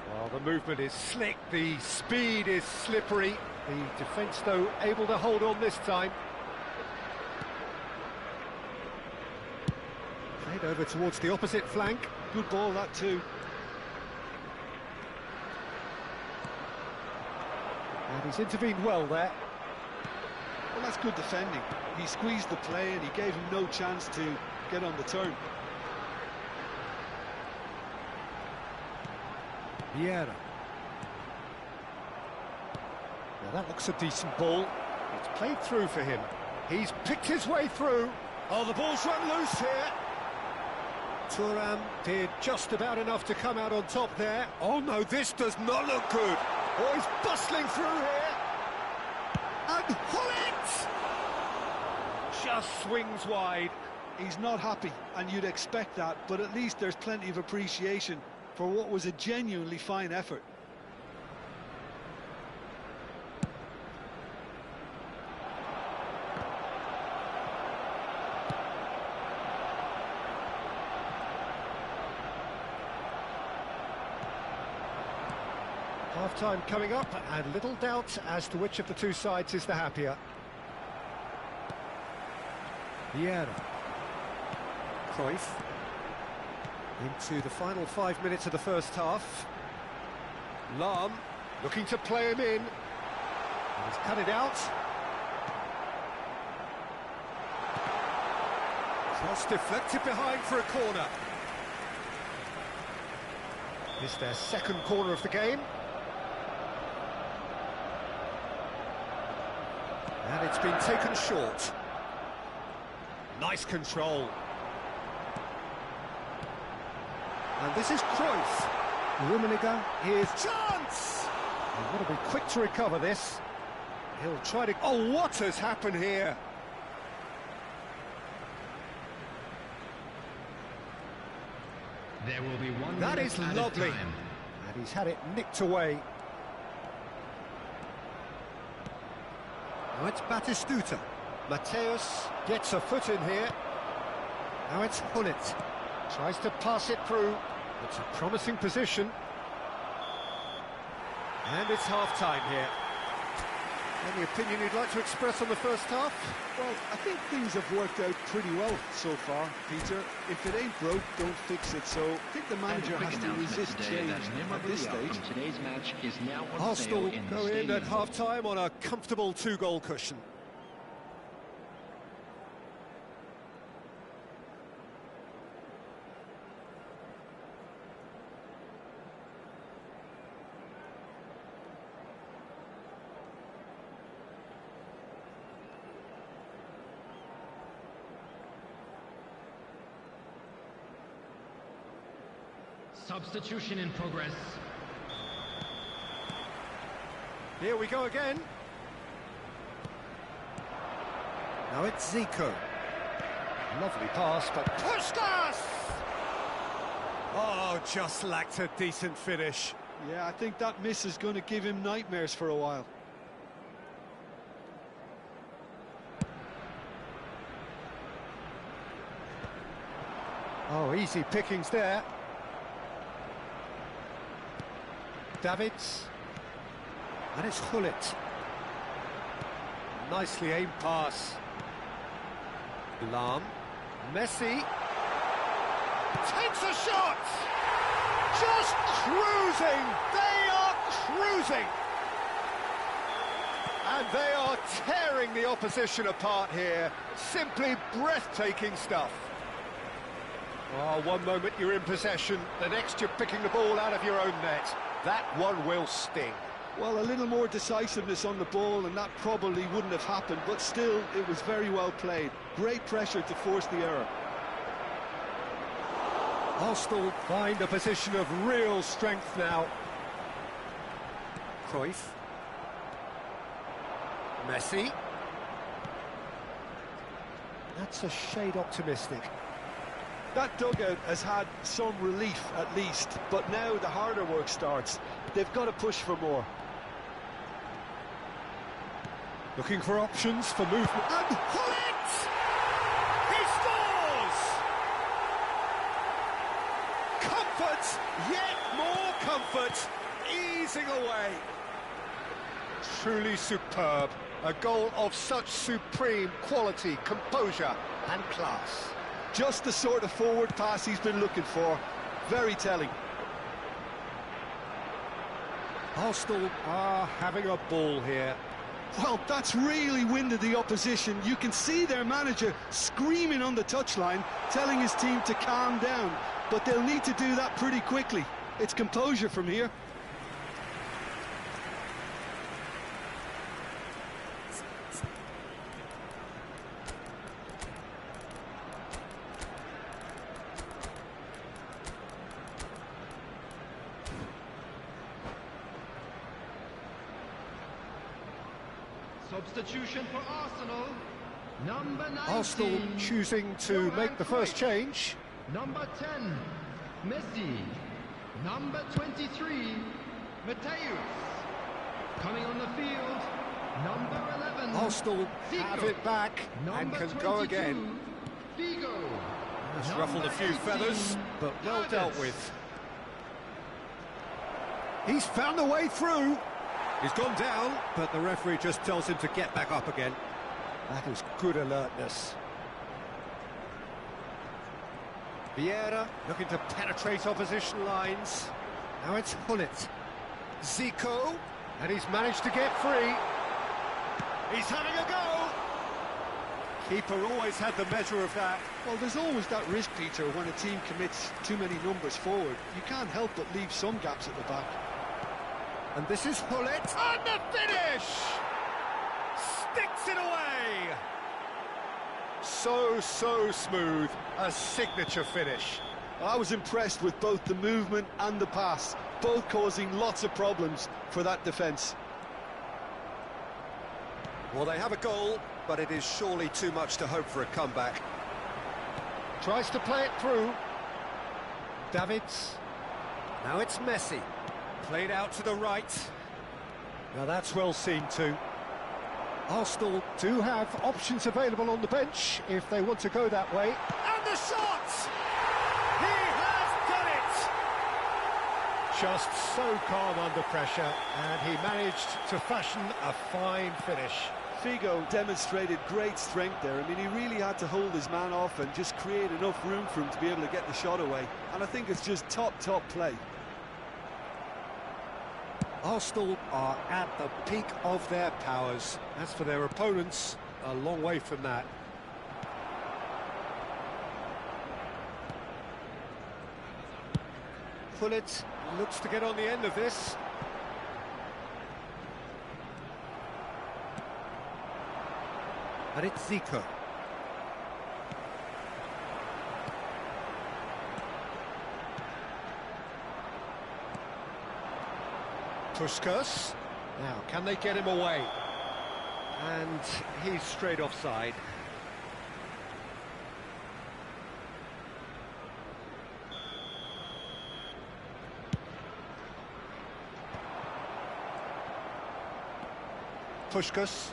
Well, the movement is slick, the speed is slippery. The defence, though, able to hold on this time. Played over towards the opposite flank. Good ball, that too. And he's intervened well there. Well, that's good defending. He squeezed the play and he gave him no chance to get on the turn. Vieira. Now that looks a decent ball. It's played through for him. He's picked his way through. Oh, the ball's run loose here. Thuram did just about enough to come out on top there. Oh no, this does not look good. Oh, he's bustling through here. And Hullet! Just swings wide. He's not happy, and you'd expect that, but at least there's plenty of appreciation for what was a genuinely fine effort. Half-time coming up, and little doubt as to which of the two sides is the happier. Vieira. Cruyff. Into the final 5 minutes of the first half. Lahm looking to play him in. And he's cut it out. Cross deflected behind for a corner. It's their second corner of the game. And it's been taken short. Nice control. And this is Cruyff. Rummenigge, here's chance! He's got to be quick to recover this. He'll try to... Oh, what has happened here? There will be one That minute is added lovely. time. And he's had it nicked away. Now it's Batistuta. Mateus gets a foot in here. Now it's Hullet. Tries to pass it through. It's a promising position. And it's half-time here. Any opinion you'd like to express on the first half? Well, I think things have worked out pretty well so far, Peter. If it ain't broke, don't fix it. So I think the manager has to resist change at this stage. Today's match is now on Arsenal sale in go the in at stadium. half-time on a comfortable 2-goal cushion. Substitution in progress. Here we go again. Now it's Zico. Lovely pass, but Puskás! Oh, just lacked a decent finish. Yeah, I think that miss is going to give him nightmares for a while. Oh, easy pickings there. Davids. And it's Hullet. Nicely aimed pass. Lahm. Messi. Takes a shot! Just cruising! They are cruising! And they are tearing the opposition apart here. Simply breathtaking stuff. Oh, one moment you're in possession, the next you're picking the ball out of your own net. That one will sting. Well, a little more decisiveness on the ball and that probably wouldn't have happened, but still, it was very well played. Great pressure to force the error. Arsenal find a position of real strength now. Cruyff. Messi. That's a shade optimistic. That dugout has had some relief at least, but now the harder work starts. They've got to push for more. Looking for options for movement. And Hullet! He scores! Comfort, yet more comfort, easing away. Truly superb. A goal of such supreme quality, composure and class. Just the sort of forward pass he's been looking for. Very telling. Arsenal are having a ball here. Well, that's really winded the opposition. You can see their manager screaming on the touchline, telling his team to calm down. But they'll need to do that pretty quickly. It's composure from here. Substitution for Arsenal. Number 19. Arsenal choosing to Johan make the first Cruyff. change. Number 10, Messi. Number 23, Mateus. Coming on the field, number 11. Arsenal Zico. have it back and Number can 22, go again. Figo. That's Number ruffled a few 18, feathers, but well dealt Davids. with. He's found a way through. He's gone down, but the referee just tells him to get back up again. That is good alertness. Vieira looking to penetrate opposition lines. Now it's Hullet. Zico, and he's managed to get free. He's having a go. Keeper always had the measure of that. Well, there's always that risk, Peter, when a team commits too many numbers forward. You can't help but leave some gaps at the back. And this is Hullet, and the finish! Sticks it away! So smooth, a signature finish. I was impressed with both the movement and the pass, both causing lots of problems for that defence. Well, they have a goal, but it is surely too much to hope for a comeback. Tries to play it through. Davids. Now it's Messi. Played out to the right. Now that's well seen too. Arsenal do have options available on the bench if they want to go that way. And the shot! He has done it! Just so calm under pressure, and he managed to fashion a fine finish. Figo demonstrated great strength there. I mean, he really had to hold his man off and just create enough room for him to be able to get the shot away. And I think it's just top play. Arsenal are at the peak of their powers. As for their opponents, a long way from that. Pullet looks to get on the end of this. And it's Zico. Puskas. Now, can they get him away? And he's straight offside. Puskas.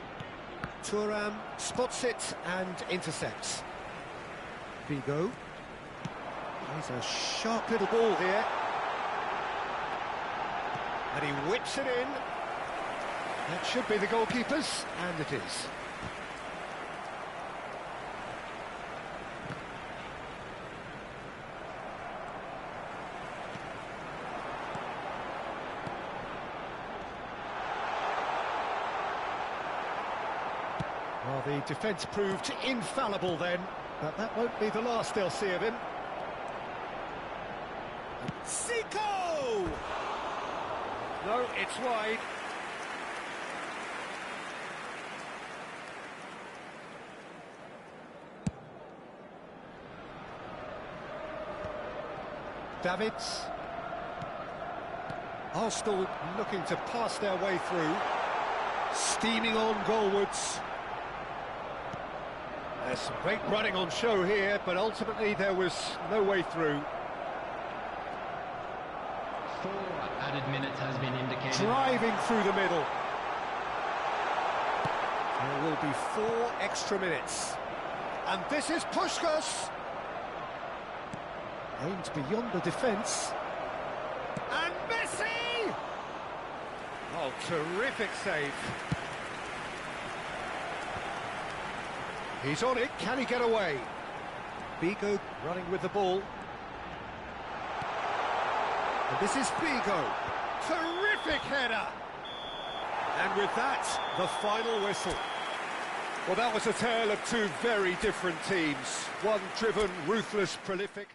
Thuram spots it and intercepts. Figo. He's a sharp little ball here. And he whips it in. That should be the goalkeeper's, and it is. Well, the defence proved infallible then, but that won't be the last they'll see of him. Zico! No, it's wide. Davids. Arsenal looking to pass their way through. Steaming on goalwards. There's some great running on show here, but ultimately there was no way through. 4 added minutes has been indicated. Driving through the middle. There will be 4 extra minutes. And this is Puskas. Aimed beyond the defence. And Messi! Oh, terrific save. He's on it, can he get away? Figo running with the ball. And this is Figo. Terrific header! And with that, the final whistle. Well, that was a tale of 2 very different teams. One driven, ruthless, prolific.